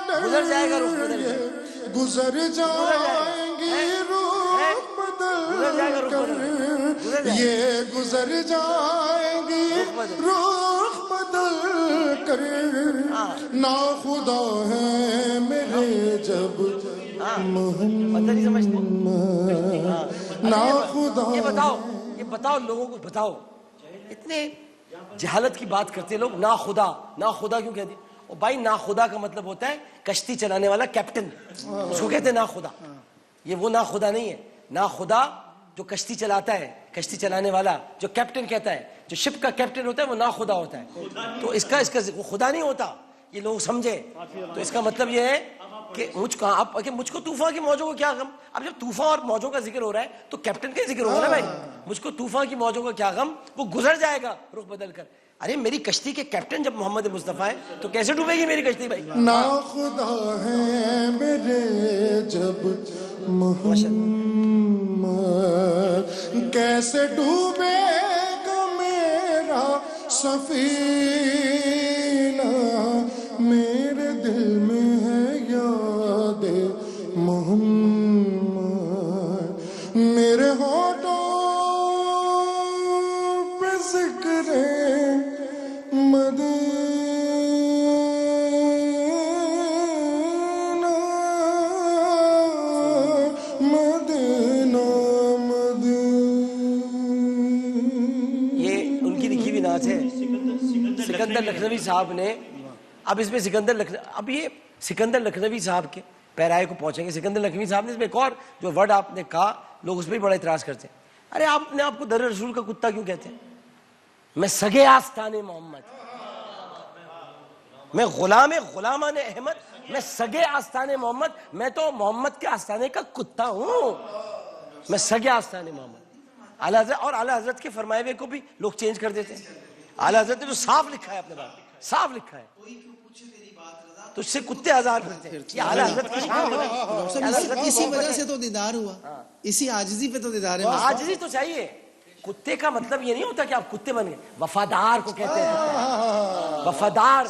ڈر, گزر جائے گا رخ بدل کر, گزر جائیں گی رخ بدل کر, یہ گزر جائیں گی رخ بدل کر, نا خدا ہے میرے جب محمد, نا خدا. یہ بتاؤ لوگوں کو بتاؤ, اتنے جہالت کی بات کرتے لوگ, نا خدا کیوں کہتے ہیں؟ اور بھائی نا خدا کا مطلب ہوتا ہے کشتی چلانے والا کیپٹن, اس کو کہتے ہیں نا خدا. یہ وہ نا خدا نہیں ہے, نا خدا جو کشتی چلاتا ہے, کشتی چلانے والا جو کیپٹن کہتا ہے, جو شپ کا کیپٹن ہوتا ہے وہ نا خدا ہوتا ہے. تو اس کا وہ خدا نہیں ہوتا, یہ لوگ سمجھے. تو اس کا مطلب یہ ہے کہ مجھ کو طوفان کی موجوں کو کیا غم. اب جب طوفان اور موجوں کا ذکر ہو رہا ہے تو کیپٹن کا ذکر ہوگا نا بھائی. مجھ کو طوفان کی موجوں کا کیا غم, وہ گزر جائے گا رخ بدل کر. ارے میری کشتی کے کیپٹن جب محمد مصطفیٰ ہے تو کیسے ڈوبے گی میری کشتی بھائی؟ نا خدا ہے میرے جب محمد کیسے ڈوبے گا میرا سفینہ میرے دل میں ہے یاد محمد میرے ہونٹوں پہ ذکر مدینہ مدینہ مدینہ. یہ ان کی لکھی ہوئی نعت ہے سکندر لکھنوی صاحب نے. اب اس میں اب یہ سکندر لکھنوی صاحب کے پیرائے کو پہنچیں گے. سکندر لکھنوی صاحب نے اس میں ایک اور جو ورڈ آپ نے کہا لوگ اس پہ بھی بڑا اعتراض کرتے ہیں. ارے آپ نے آپ کو در رسول کا کتا کیوں کہتے ہیں؟ میں سگے آستانے محمد، میں غلامان احمد، میں سگے آستانے محمد، میں تو محمد کے آستانے کا کتا ہوں. میں سگے آستانے محمد. اعلیٰ حضرت اور اعلیٰ حضرت کے فرمائے ہوئے کو بھی لوگ چینج کر دیتے ہیں. اعلیٰ حضرت نے تو صاف لکھا ہے اپنے بارے میں، صاف لکھا ہے تو اس سے کتے آزاد ہوتے ہیں. یہ اعلیٰ حضرت کی شان ہے. اسی وجہ سے تو دیدار ہوا، اسی عاجزی پہ تو دیدار ہے. عاجزی تو چاہیے. کتے کا مطلب یہ نہیں ہوتا کہ آپ کتے بن گئے. وفادار کو کہتے ہیں کتے. وفادار،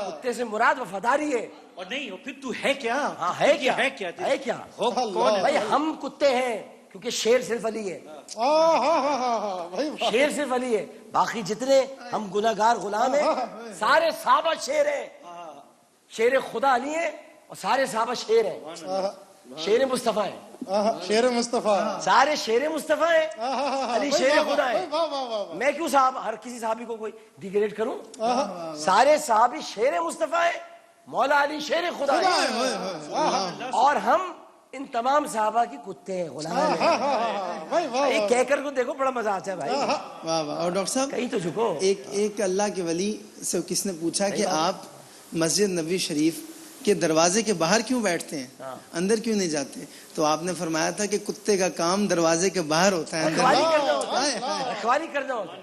کتے سے مراد وفاداری ہے. اور نہیں پھر تو ہے کیا؟ ہاں ہے کیا؟ ہے کیا؟ ہے کیا؟ بھائی ہم کتے ہیں کیونکہ شیر صرف علی ہے. شیر صرف علی ہے. باقی جتنے ہم گناہگار غلام ہیں سارے صحابہ شیر ہیں. شیر خدا علی ہے اور سارے صحابہ شیر ہیں. شیر مصطفیٰ ہے. شیر مصطفیٰ سارے شیر مصطفیٰ ہیں. علی شیر خدا ہے. میں کیوں صحابہ ہر کسی صحابی کو کوئی ڈیگریڈ کروں؟ سارے صحابی شیر مصطفیٰ ہیں. مولا علی شیر خدا ہے اور ہم ان تمام صحابہ کی کتے ہیں، غلام ہیں. یہ کہہ کر کو دیکھو بڑا مزہ آتا ہے بھائی. واہ واہ. اور ڈاکٹر صاحب کہیں تو جھکو. ایک اللہ کے ولی سے کس نے پوچھا کہ آپ مسجد نبوی شریف کے دروازے کے باہر کیوں بیٹھتے ہیں، اندر کیوں نہیں جاتے؟ تو آپ نے فرمایا تھا کہ کتے کا کام دروازے کے باہر ہوتا ہے، رکھوالی کرنا ہوتا ہے. رکھوالی کرنا ہوتا ہے.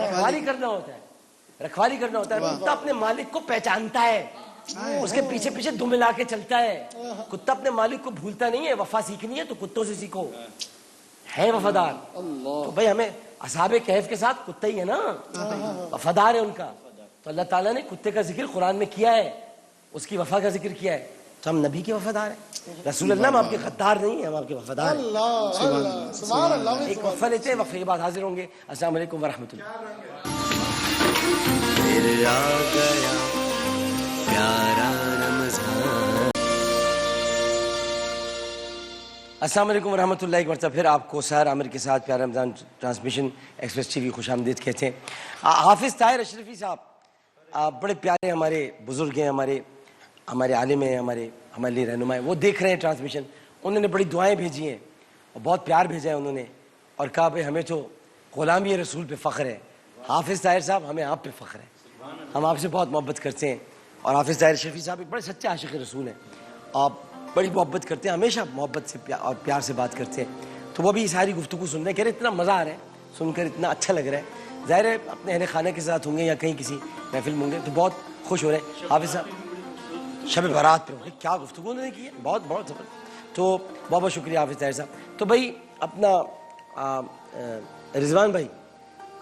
رکھوالی کرنا ہوتا ہے. رکھوالی کرنا ہوتا ہے. کتا اپنے مالک کو پہچانتا ہے، اس کے پیچھے پیچھے دم ملا کے چلتا ہے. کتا اپنے مالک کو بھولتا نہیں ہے. وفا سیکھنی ہے تو کتوں سے سیکھو. ہے وفادار. تو بھائی ہمیں اصحاب کہف کے ساتھ کتا ہی ہے نا، وفادار ہے ان کا. تو اللہ تعالیٰ نے کتے کا ذکر قرآن میں کیا ہے، اس کی وفا کا ذکر کیا ہے. تو ہم نبی کے وفادار ہیں. رسول اللہ ہم آپ کے غدار نہیں ہیں، ہم آپ کے وفادار ہیں. ایک وقفہ لیتے ہیں، وقفے کے بعد حاضر ہوں گے. السلام علیکم ورحمۃ اللہ. السلام علیکم ورحمۃ اللہ. ایک مرتبہ پھر آپ کو سحر عامر کے ساتھ پیارا رمضان ٹرانسمیشن ایکسپریس ٹی وی خوش آمدید کہتے ہیں. حافظ طاہر اشرفی صاحب بڑے پیارے ہمارے بزرگ ہیں، ہمارے عالم ہیں، ہمارے لیے رہنما ہیں. وہ دیکھ رہے ہیں ٹرانسمیشن. انہوں نے بڑی دعائیں بھیجی ہیں اور بہت پیار بھیجا ہے انہوں نے اور کہا بھائی ہمیں تو غلامی رسول پہ فخر ہے. حافظ طاہر صاحب ہمیں آپ پہ فخر ہے، ہم آپ سے بہت محبت کرتے ہیں. اور حافظ طاہر اشرفی صاحب ایک بڑے سچے عاشق رسول ہیں. آپ بڑی محبت کرتے ہیں، ہمیشہ محبت سے اور پیار سے بات کرتے ہیں. تو وہ بھی ساری گفتگو سن رہے ہیں، کہہ رہے اتنا مزہ آ رہا ہے سن کر، اتنا اچھا لگ رہا ہے. ظاہر ہے اپنے اہل خانہ کے ساتھ ہوں گے یا کہیں کسی محفل میں ہوں گے تو بہت خوش ہو رہے ہیں. حافظ صاحب شب برات پہ ہوں گے، کیا گفتگو انہوں نے کی ہے، بہت بہت زبردست. تو بہت بہت شکریہ حافظ طاہر صاحب. تو بھائی اپنا رضوان بھائی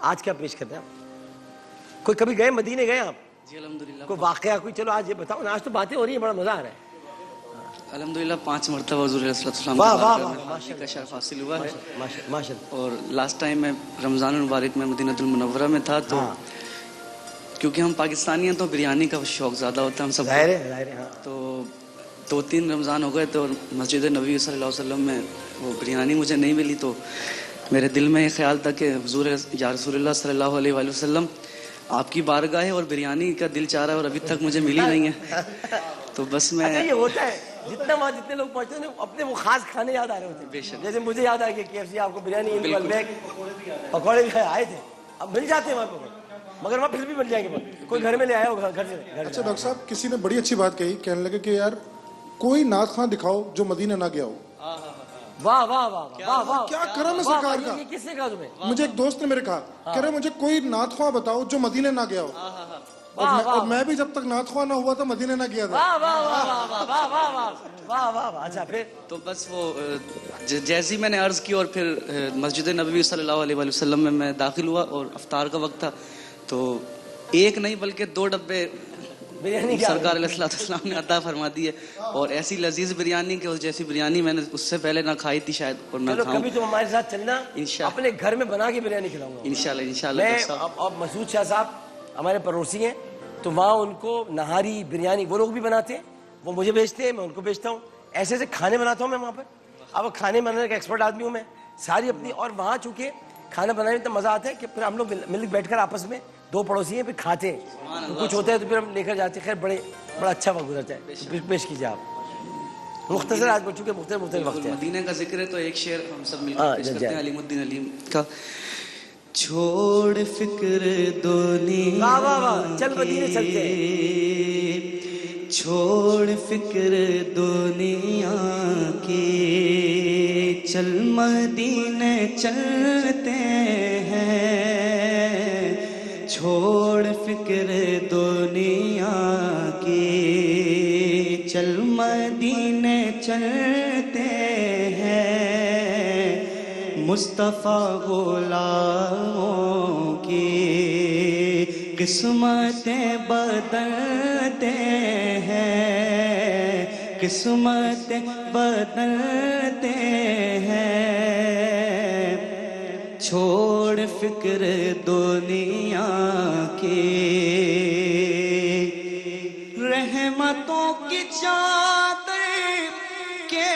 آج کیا پیش کرتے ہیں آپ؟ کوئی کبھی گئے مدینے گئے آپ؟ جی الحمدللہ. کوئی واقعہ کوئی؟ چلو آج یہ بتاؤ نا، آج تو باتیں ہو رہی ہیں، بڑا مزہ آ رہا ہے. الحمدللہ 5 مرتبہ حضور علیہ السلام واہ واہ واہ کا شرف حاصل ہوا ہے. ماشاء اللہ. اور لاسٹ ٹائم میں رمضان المبارک میں مدینہ المنورہ میں تھا تو کیونکہ ہم پاکستانی ہیں تو بریانی کا شوق زیادہ ہوتا ہے ہم سب کو. ظاہر ہے. تو 2-3 رمضان ہو گئے تو مسجد نبوی صلی اللہ علیہ وسلم میں وہ بریانی مجھے نہیں ملی. تو میرے دل میں یہ خیال تھا کہ حضور یا رسول اللہ صلی اللہ علیہ وآلہ وسلم آپ کی بارگاہ ہے اور بریانی کا دل چاہ رہا ہے اور ابھی تک مجھے ملی نہیں ہے. تو بس میں یہ ہوتا ہے جتنے لوگ پہنچتے ہیں اپنے وہ خاص کھانے یاد آ رہے ہوتے ہیں. بے شک. جیسے مجھے یاد آ گیا KFC آپ کو بریانی پکوڑے بھی آئے تھے. اب مل جاتے ہیں وہاں پہ مگر وہاں پھر بھی مل جائیں گے. کوئی گھر میں لے آیا ہوگا گھر سے. اچھا ڈاکٹر صاحب کسی نے بڑی اچھی بات کہی، کہنے لگے کہ یار کوئی نعت خواں دکھاؤ جو مدینہ نہ گیا ہو. واہ واہ واہ واہ واہ، کیا کرم ہے سرکار کا. یہ کس نے کہا تمہیں؟ مجھے ایک دوست نے میرے کہا کہہ رہے مجھے کوئی نعت خواہ بتاؤ جو مدینے نہ گیا ہو. اور میں بھی جب تک نعت خواہ نہ ہوا تھا مدینے نہ گیا تھا. واہ واہ واہ واہ واہ واہ واہ واہ واہ واہ. اچھا پھر تو بس وہ جیسی میں نے عرض کی اور پھر مسجد نبوی صلی اللہ علیہ وآلہ وسلم میں میں داخل ہوا اور افطار کا وقت تھا تو ایک نہیں بلکہ 2 ڈبے بریانی کیا سرکار علیہ السلام نے عطا فرما دی ہے اور ایسی لذیذ بریانی کہ اس جیسی بریانی میں نے اس سے پہلے نہ کھائی تھی شاید اور نہ چلو کھاؤں. کبھی تم ہمارے ساتھ چلنا، انشاءاللہ. اپنے گھر میں بنا کے بریانی کھلاؤں گا انشاءاللہ میں. ڈاکٹر صاحب. اب مسعود شاہ صاحب ہمارے پڑوسی ہیں تو وہاں ان کو نہاری بریانی وہ لوگ بھی بناتے ہیں، وہ مجھے بیچتے ہیں، میں ان کو بیچتا ہوں. ایسے ایسے کھانے بناتا ہوں میں وہاں پر. اب کھانے بنانے کا ایکسپرٹ آدمی ہوں میں ساری اپنی. اور وہاں چونکہ کھانا بنانے میں اتنا مزہ آتا ہے کہ پھر ہم لوگ مل بیٹھ کر آپس میں 2 پڑوسی ہیں پھر کھاتے ہیں. تو کچھ ہوتا ہے تو پھر ہم لے کر جاتے ہیں. خیر بڑا اچھا وقت گزرتا ہے. پھر پیش کیجیے آپ. مختصر آج چونکہ مختلف وقت ہے. مدینہ کا ذکر ہے تو ایک شعر ہم سب مل کر پیش کرتے ہیں علیم الدین علیم کا. چھوڑ فکر دنیا واہ واہ واہ، چل مدینے چلتے ہیں. چھوڑ فکر دنیا کی چل مدینے چلتے ہیں. چھوڑ فکر دنیا کی چل مدینے چلتے ہیں. مصطفیٰ غلاموں کی قسمتیں بدلتے ہیں. قسمتیں بدلتے ہیں. چھوڑ فکر دنیا کی رحمتوں کی چادر کے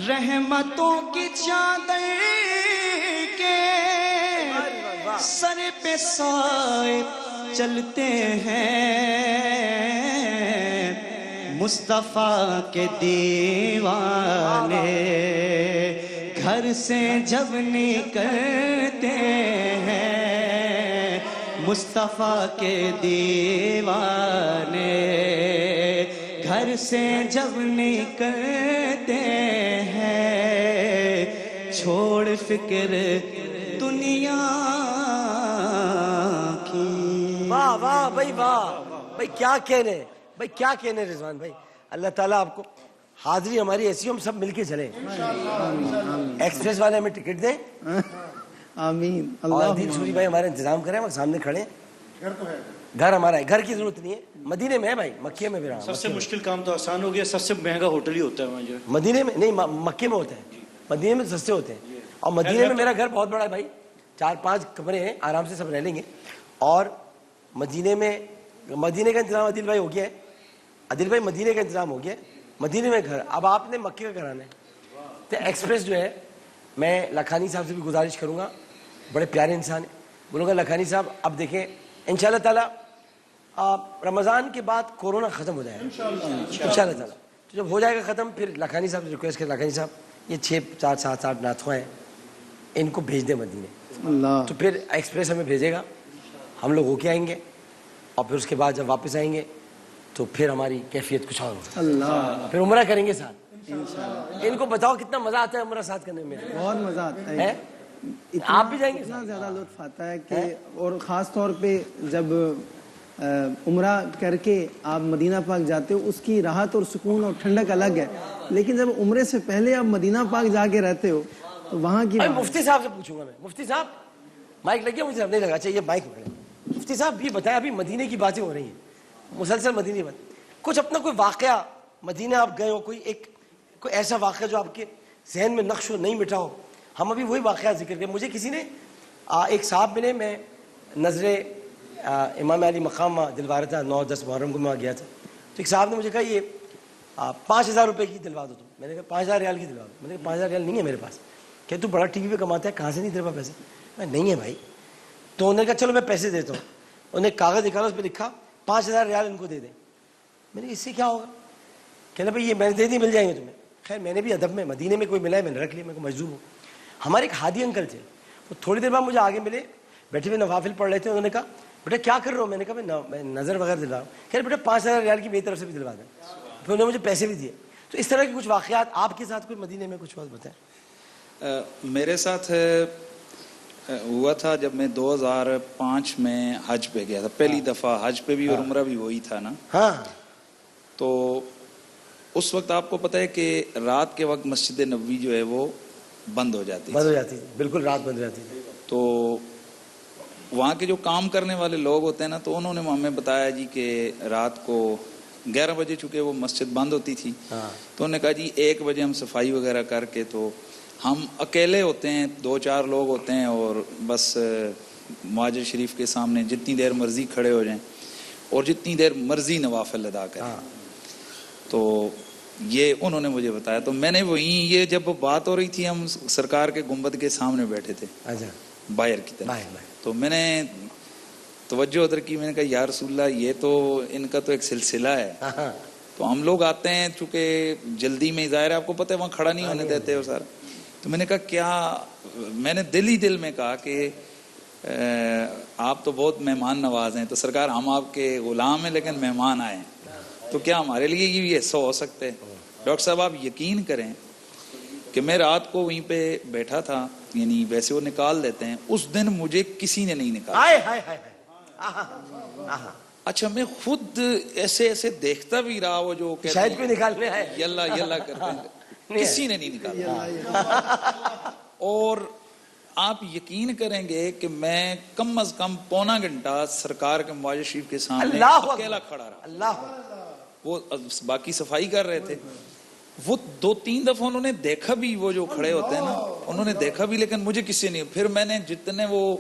رحمتوں کی چادر کے سر پہ سائے چلتے ہیں. مصطفیٰ کے دیوانے گھر سے جب نکلتے ہیں. مصطفیٰ کے دیوانے گھر سے جب نکلتے ہیں. چھوڑ فکر دنیا کی. واہ واہ بھائی واہ بھائی، کیا کہنے بھائی، کیا کہنے رضوان بھائی. اللہ تعالیٰ آپ کو حاضری ہماری ایسی ہم سب مل کے چلیں. ایکسپریس والے ہمیں ٹکٹ دیں آمین. اور اللہ دل سوری بھائی ہمارا انتظام کریں. ہم سامنے کھڑے ہیں. گھر ہمارا ہے، گھر کی ضرورت نہیں ہے. مدینے میں ہے بھائی، مکے میں بھی رہا. سب سے مشکل کام تو آسان ہو گیا. سب سے مہنگا ہوٹل ہی ہوتا ہے وہاں جو ہے. مدینے میں نہیں، مکے میں ہوتا ہے. مدینے میں سستے ہوتے ہیں. اور مدینے میں میرا گھر بہت بڑا ہے بھائی، 4-5 کمرے ہیں، آرام سے سب رہ لیں گے. اور مدینے کا انتظام عادل بھائی ہو گیا ہے. عادل بھائی مدینے کا انتظام ہو گیا ہے. مدینے میں گھر. اب آپ نے مکے کا کرانا ہے تو ایکسپریس جو ہے، میں لکھانی صاحب سے بھی گزارش کروں گا، بڑے پیارے انسان ہیں. بولوں گا لکھانی صاحب اب دیکھیں انشاءاللہ تعالیٰ رمضان کے بعد کورونا ختم ہو جائے گا انشاءاللہ تعالیٰ. تو جب ہو جائے گا ختم پھر لکھانی صاحب سے ریکویسٹ کریں، لکھانی صاحب یہ 6-7-8 ناتھواں ہیں، ان کو بھیج دیں مدینے. اللہ. تو پھر ایکسپریس ہمیں بھیجے گا، ہم لوگ ہو کے آئیں گے اور پھر اس کے بعد جب واپس آئیں گے تو پھر ہماری کیفیت کچھ اور ہوگی. اللہ. پھر عمرہ کریں گے ساتھ. ان کو بتاؤ کتنا مزہ آتا ہے عمرہ ساتھ کرنے میں. بہت مزہ آتا ہے. ہے آپ بھی جائیں گے؟ اتنا زیادہ لطف آتا ہے کہ اور خاص طور پہ جب عمرہ کر کے آپ مدینہ پاک جاتے ہو، اس کی راحت اور سکون اور ٹھنڈک الگ ہے. لیکن جب عمرے سے پہلے آپ مدینہ پاک جا کے رہتے ہو تو وہاں کی مفتی صاحب سے پوچھوں گا میں. مفتی صاحب مائک لگیا مجھے نہیں لگا. چاہیے مائک پکڑے. مفتی صاحب یہ بتایا ابھی مدینے کی باتیں ہو رہی ہیں، مسلسل مدینے کی بات. کچھ اپنا کوئی واقعہ مدینہ آپ گئے ہو، کوئی ایسا واقعہ جو آپ کے ذہن میں نقش ہو نہیں مٹا ہو. ہم ابھی وہی واقعہ ذکر کریں. مجھے کسی نے ایک صاحب ملے، میں نظر امام علی مقام دلوا رہا تھا 9-10 محرم کو میں گیا تھا. تو ایک صاحب نے مجھے کہا یہ 5,000 روپے کی دلوا دو تم. میں نے کہا 5,000 ریال کی دلوا دو. میں نے کہا 5,000 ریال نہیں ہے میرے پاس. کہ تو بڑا ٹی وی پہ کماتا ہے، کہاں سے نہیں تیرے پاس پیسے؟ میں نہیں ہے بھائی. تو انہوں نے کہا چلو میں پیسے دیتا ہوں. انہوں نے کاغذ نکالا، اس پہ لکھا 5,000 ریال ان کو دے دیں. میں نے اس سے کیا ہوگا؟ کہنا بھائی یہ میں نے دے دی، مل جائیں گے تمہیں. خیر میں نے بھی ادب میں مدینے میں کوئی ملا ہے میں نے رکھ لیا، میں کو مجذوب ہوں. ہمارے ایک ہادی انکل تھے، وہ تھوڑی دیر بعد مجھے آگے ملے, بیٹھے ہوئے نوافل پڑھ رہے تھے. انہوں نے کہا بیٹا کیا کر رہا ہوں؟ میں نے کہا میں نظر وغیرہ دلوا رہا ہوں. کہہ رہے بیٹا 5,000 ریال کی میری طرف سے بھی دلوا دیں. پھر انہوں نے مجھے پیسے بھی دیے. تو اس طرح کے کچھ واقعات آپ کے ساتھ کوئی مدینے میں کچھ بات بتائیں. میرے ساتھ ہوا تھا جب میں 2005 میں حج پہ گیا تھا, پہلی دفعہ حج پہ بھی اور عمرہ بھی وہی تھا نا. ہاں تو اس وقت آپ کو پتہ ہے کہ رات کے وقت مسجد نبوی جو ہے وہ بند ہو جاتی بند ہو جاتی ہے, بالکل رات بند ہو جاتی ہے. تو وہاں کے جو کام کرنے والے لوگ ہوتے ہیں نا, تو انہوں نے ہمیں بتایا جی کہ رات کو 11 بجے چونکہ وہ مسجد بند ہوتی تھی, تو انہوں نے کہا جی 1 بجے ہم صفائی وغیرہ کر کے, تو ہم اکیلے ہوتے ہیں, 2-4 لوگ ہوتے ہیں, اور بس مہاجر شریف کے سامنے جتنی دیر مرضی کھڑے ہو جائیں اور جتنی دیر مرضی نوافل ادا کریں. تو یہ انہوں نے مجھے بتایا. تو میں نے وہیں, یہ جب بات ہو رہی تھی ہم سرکار کے گنبد کے سامنے بیٹھے تھے باہر کی طرف, تو میں نے توجہ ادھر کی. میں نے کہا یا رسول اللہ, یہ تو ان کا تو ایک سلسلہ ہے. تو ہم لوگ آتے ہیں چونکہ جلدی میں, ظاہر ہے آپ کو پتہ ہے وہاں کھڑا نہیں ہونے دیتے اور سارا. تو میں نے کہا کیا, میں نے دل ہی دل میں کہا کہ آپ تو بہت مہمان نواز ہیں, تو سرکار ہم آپ کے غلام ہیں لیکن مہمان آئے ہیں, تو کیا ہمارے لیے یہ ایسا ہو سکتا ہے؟ ڈاکٹر صاحب آپ یقین کریں کہ میں رات کو وہیں پہ بیٹھا تھا, یعنی ویسے وہ نکال دیتے ہیں, اس دن مجھے کسی نے نہیں نکالا. اچھا میں خود ایسے ایسے دیکھتا بھی رہا, وہ جو شاید کوئی نکالنے آئے, یلا یلا کرتے ہیں, کسی نے نہیں نکالا. اور آپ یقین کریں گے کہ میں کم از کم پونا گھنٹہ سرکار کے مواجہ شریف کے سامنے اکیلا کھڑا رہا. اللہ, وہ باقی صفائی کر رہے تھے. وہ 2-3 دفعہ انہوں نے دیکھا بھی, وہ جو کھڑے ہوتے ہیں نا, انہوں نے دیکھا بھی, لیکن مجھے کسی نہیں. پھر میں نے جتنے وہ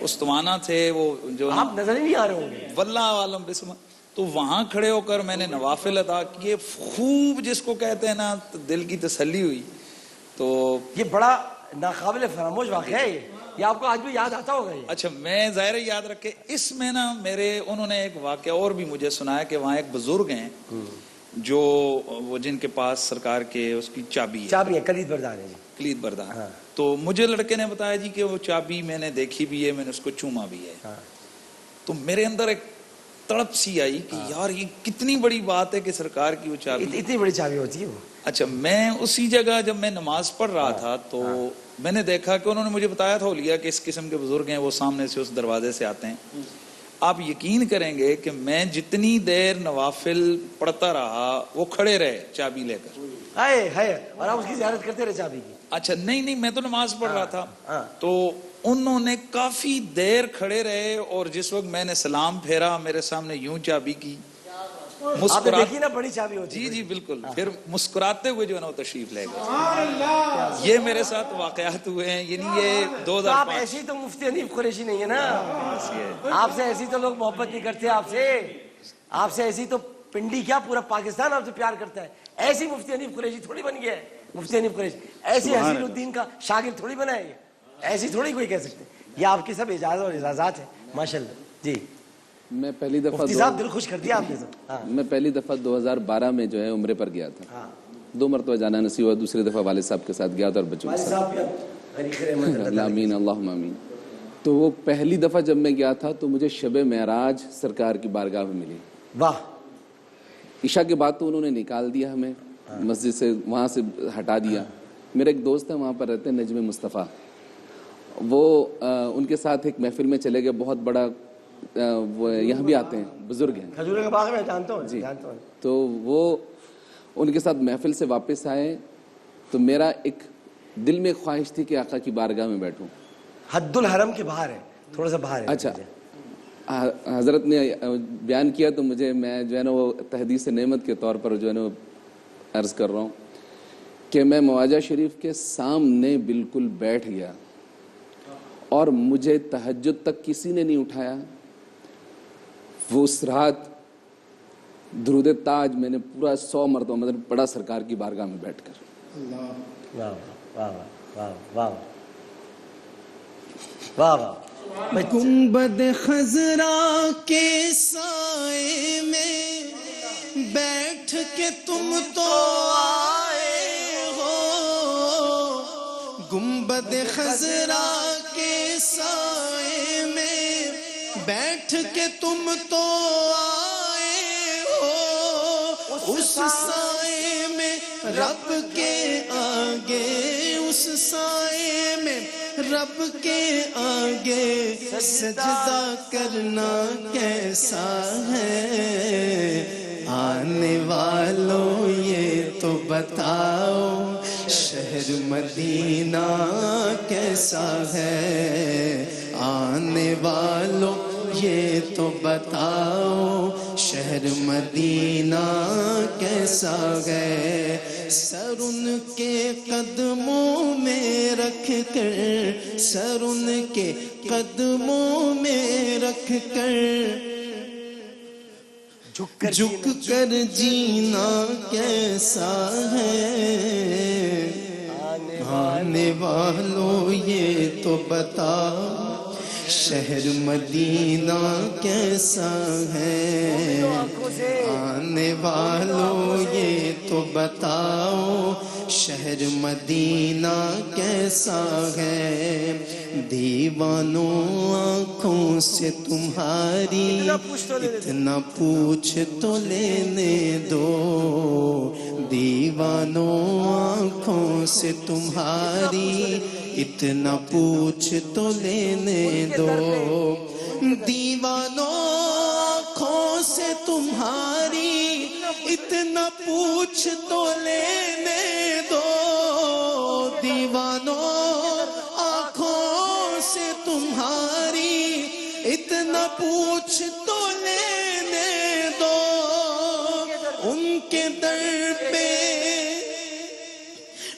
استوانہ تھے, وہ جو آپ نظر ہی نہیں آ رہے ہوں گے, واللہ عالم بسم, تو وہاں کھڑے ہو کر میں نے نوافل ادا کیے خوب, جس کو کہتے ہیں نا دل کی تسلی ہوئی. تو یہ بڑا ناقابل فراموش واقعہ ہے, یہ آپ کو آج بھی یاد آتا ہوگا. یہ اچھا میں ظاہر یاد رکھے, اس میں نا میرے, انہوں نے ایک واقعہ اور بھی مجھے سنایا کہ وہاں ایک بزرگ ہیں جو وہ جن کے پاس سرکار کے اس کی چابی ہے, کلید بردار ہے جی, کلید بردار. تو مجھے لڑکے نے بتایا جی کہ وہ چابی میں نے دیکھی بھی ہے, میں نے اس کو چوما بھی ہے. تو میرے اندر ایک تڑپ سی آئی کہ یار یہ کتنی بڑی بات ہے کہ سرکار کی وہ چابی, اتنی بڑی چابی ہوتی ہے وہ. اچھا میں اسی جگہ جب میں نماز پڑھ رہا تھا تو میں نے دیکھا کہ انہوں نے مجھے بتایا تھا اولیاء کہ اس قسم کے بزرگ ہیں, وہ سامنے سے اس دروازے سے آتے ہیں. آپ یقین کریں گے کہ میں جتنی دیر نوافل پڑھتا رہا وہ کھڑے رہے چابی لے کر, اور آپ اس کی زیارت کرتے رہے چابی کی. اچھا نہیں میں تو نماز پڑھ رہا تھا. تو انہوں نے کافی دیر کھڑے رہے, اور جس وقت میں نے سلام پھیرا میرے سامنے یوں چابی کی, دیکھی نا بڑی چابی ہوتی. جی بالکل. پھر مسکراتے ہوئے جو ہے نا وہ تشریف لے گئے. یہ میرے ساتھ واقعات ہوئے ہیں, یعنی یہ 2005. آپ ایسی تو مفتی حنیف قریشی نہیں ہے نا, آپ سے ایسی تو لوگ محبت نہیں کرتے, آپ سے ایسی تو پنڈی کیا پورا پاکستان آپ سے پیار کرتا ہے. ایسی مفتی حنیف قریشی تھوڑی بن گیا ہے. مفتی حنیف قریشی ایسی حسین الدین کا شاگرد تھوڑی بنا ہے, ایسی تھوڑی کوئی کہہ سکتے. یہ آپ کی سب اجازت اور اعزازات ہیں ماشاءاللہ. جی میں پہلی دفعہ مفتی صاحب دل خوش کر دیا آپ نے تو. میں پہلی دفعہ 2012 میں جو ہے عمرے پر گیا تھا. 2 مرتبہ جانا نصیب ہوا, دوسری دفعہ والد صاحب کے ساتھ گیا تھا اور بچوں کے ساتھ. آمین اللہم آمین. تو وہ پہلی دفعہ جب میں گیا تھا تو مجھے شب معراج سرکار کی بارگاہ میں ملی. واہ. عشاء کے بعد تو انہوں نے نکال دیا ہمیں مسجد سے, وہاں سے ہٹا دیا. میرے ایک دوست ہیں وہاں پر رہتے ہیں, نجم مصطفیٰ, وہ ان کے ساتھ ایک محفل میں چلے گئے. بہت بڑا وہ یہاں بھی آتے ہیں, بزرگ ہیں, کھجورے کے باغ میں جانتا ہوں. جی تو وہ ان کے ساتھ محفل سے واپس آئے تو میرا ایک دل میں خواہش تھی کہ آقا کی بارگاہ میں بیٹھوں. حد الحرم کے باہر ہے, تھوڑا سا باہر ہے. اچھا حضرت نے بیان کیا تو مجھے, میں جو ہے نا وہ تحدیث نعمت کے طور پر جو ہے نا عرض کر رہا ہوں کہ میں مواجہ شریف کے سامنے بالکل بیٹھ گیا, اور مجھے تہجد تک کسی نے نہیں اٹھایا. وہ اس رات درود تاج میں نے پورا 100 مرتبہ مطلب پڑھا سرکار کی بارگاہ میں بیٹھ کر. واہ واہ واہ واہ واہ واہ. گنبد خضرا کے سائے میں بیٹھ کے تم تو آئے ہو, گنبد خضرا کے سائے میں بیٹھ کے تم تو آئے ہو، اس سائے میں رب کے آگے، اس سائے میں رب کے آگے سجدہ کرنا کیسا ہے؟ آنے والوں یہ تو بتاؤ شہر مدینہ کیسا ہے؟ آنے والوں یہ تو بتاؤ شہر مدینہ کیسا ہے؟ سر ان کے قدموں میں رکھ کر، سر ان کے قدموں میں رکھ کر جھک کر جینا کیسا ہے؟ آنے والوں یہ تو بتاؤ شہر مدینہ کیسا ہے؟ آنے والوں یہ تو بتاؤ شہر مدینہ کیسا ہے؟ دیوانوں آنکھوں سے تمہاری اتنا پوچھ تو لینے دو، دیوانوں آنکھوں سے تمہاری اتنا پوچھ تو لینے دو، دیوانوں آنکھوں سے تمہاری اتنا پوچھ تو لینے دو، دیوانوں آنکھوں سے تمہاری اتنا پوچھ تو لینے دو، ان کے در پہ،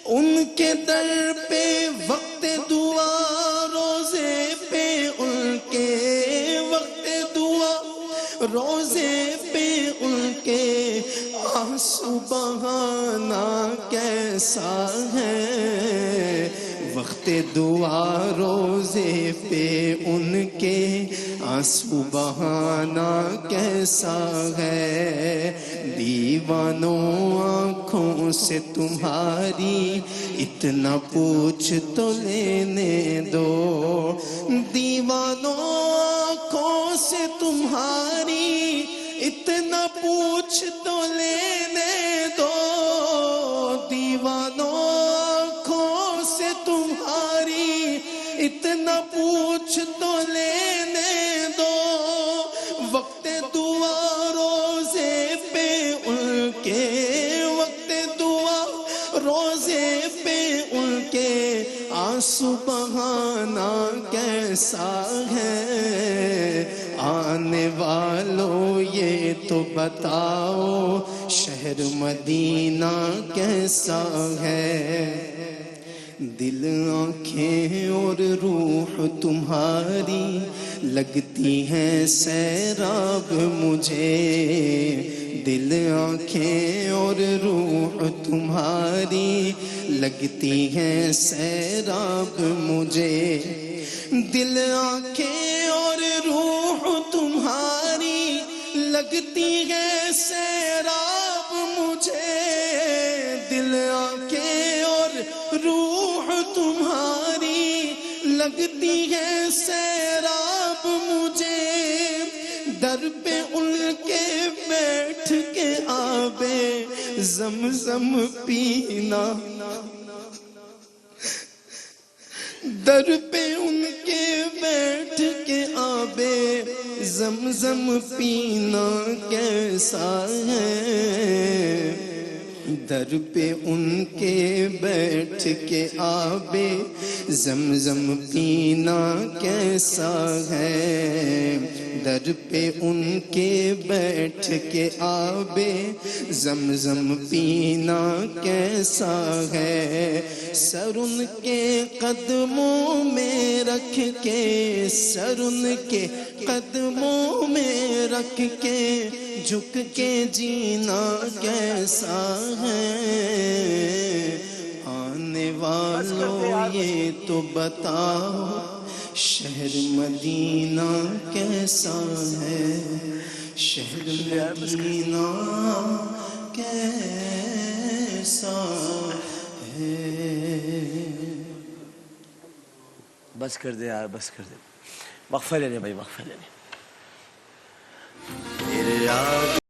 ان کے در پہ وقت دعا روزے پہ، ان کے وقت دعا روزے پہ ان کے آنسو بہانا کیسا ہے؟ وقت دعا روزے پہ ان کے آنسو بہانا کیسا ہے؟ دیوانوں آنکھوں سے تمہاری اتنا پوچھ تو لینے دو، دیوانوں آنکھوں سے تمہاری اتنا پوچھ تو لینے دو، دیوانوں آنکھوں سے تمہاری اتنا پوچھ تو لینے دو، وقت دعا روزے پہ ان کے، وقت دعا روزے پہ ان کے آنسو بہانا کیسا ہے؟ آنے والوں یہ تو بتاؤ شہر مدینہ کیسا ہے؟ دل آنکھیں اور روح تمہاری لگتی ہیں سیراب مجھے، دل آنکھیں اور روح تمہاری لگتی ہیں سیراب مجھے، دل آنکھیں اور روح تمہاری لگتی ہے سیراب مجھے، دل آنکھیں اور روح تمہاری لگتی ہے سیراب مجھے، در پہ ان کے بیٹھ کے آبے زمزم پینا، در پہ ان کے بیٹھ کے آبے زمزم پینا کیسا ہے؟ در پہ ان کے بیٹھ کے آبے زمزم پینا کیسا ہے؟ در پہ ان کے بیٹھ کے آبے زمزم پینا کیسا ہے؟ سر ان کے قدموں میں رکھ کے، سر ان کے قدموں میں رکھ کے جھک کے جینا کیسا ہے؟ آنے والوں یہ تو بتاؤ شہر مدینہ کیسا ہے؟ شہر مدینہ کیسا ہے؟ بس کر دے یار، بس کر دے. وقفہ لے لیں بھائی، وقفہ لے لیں.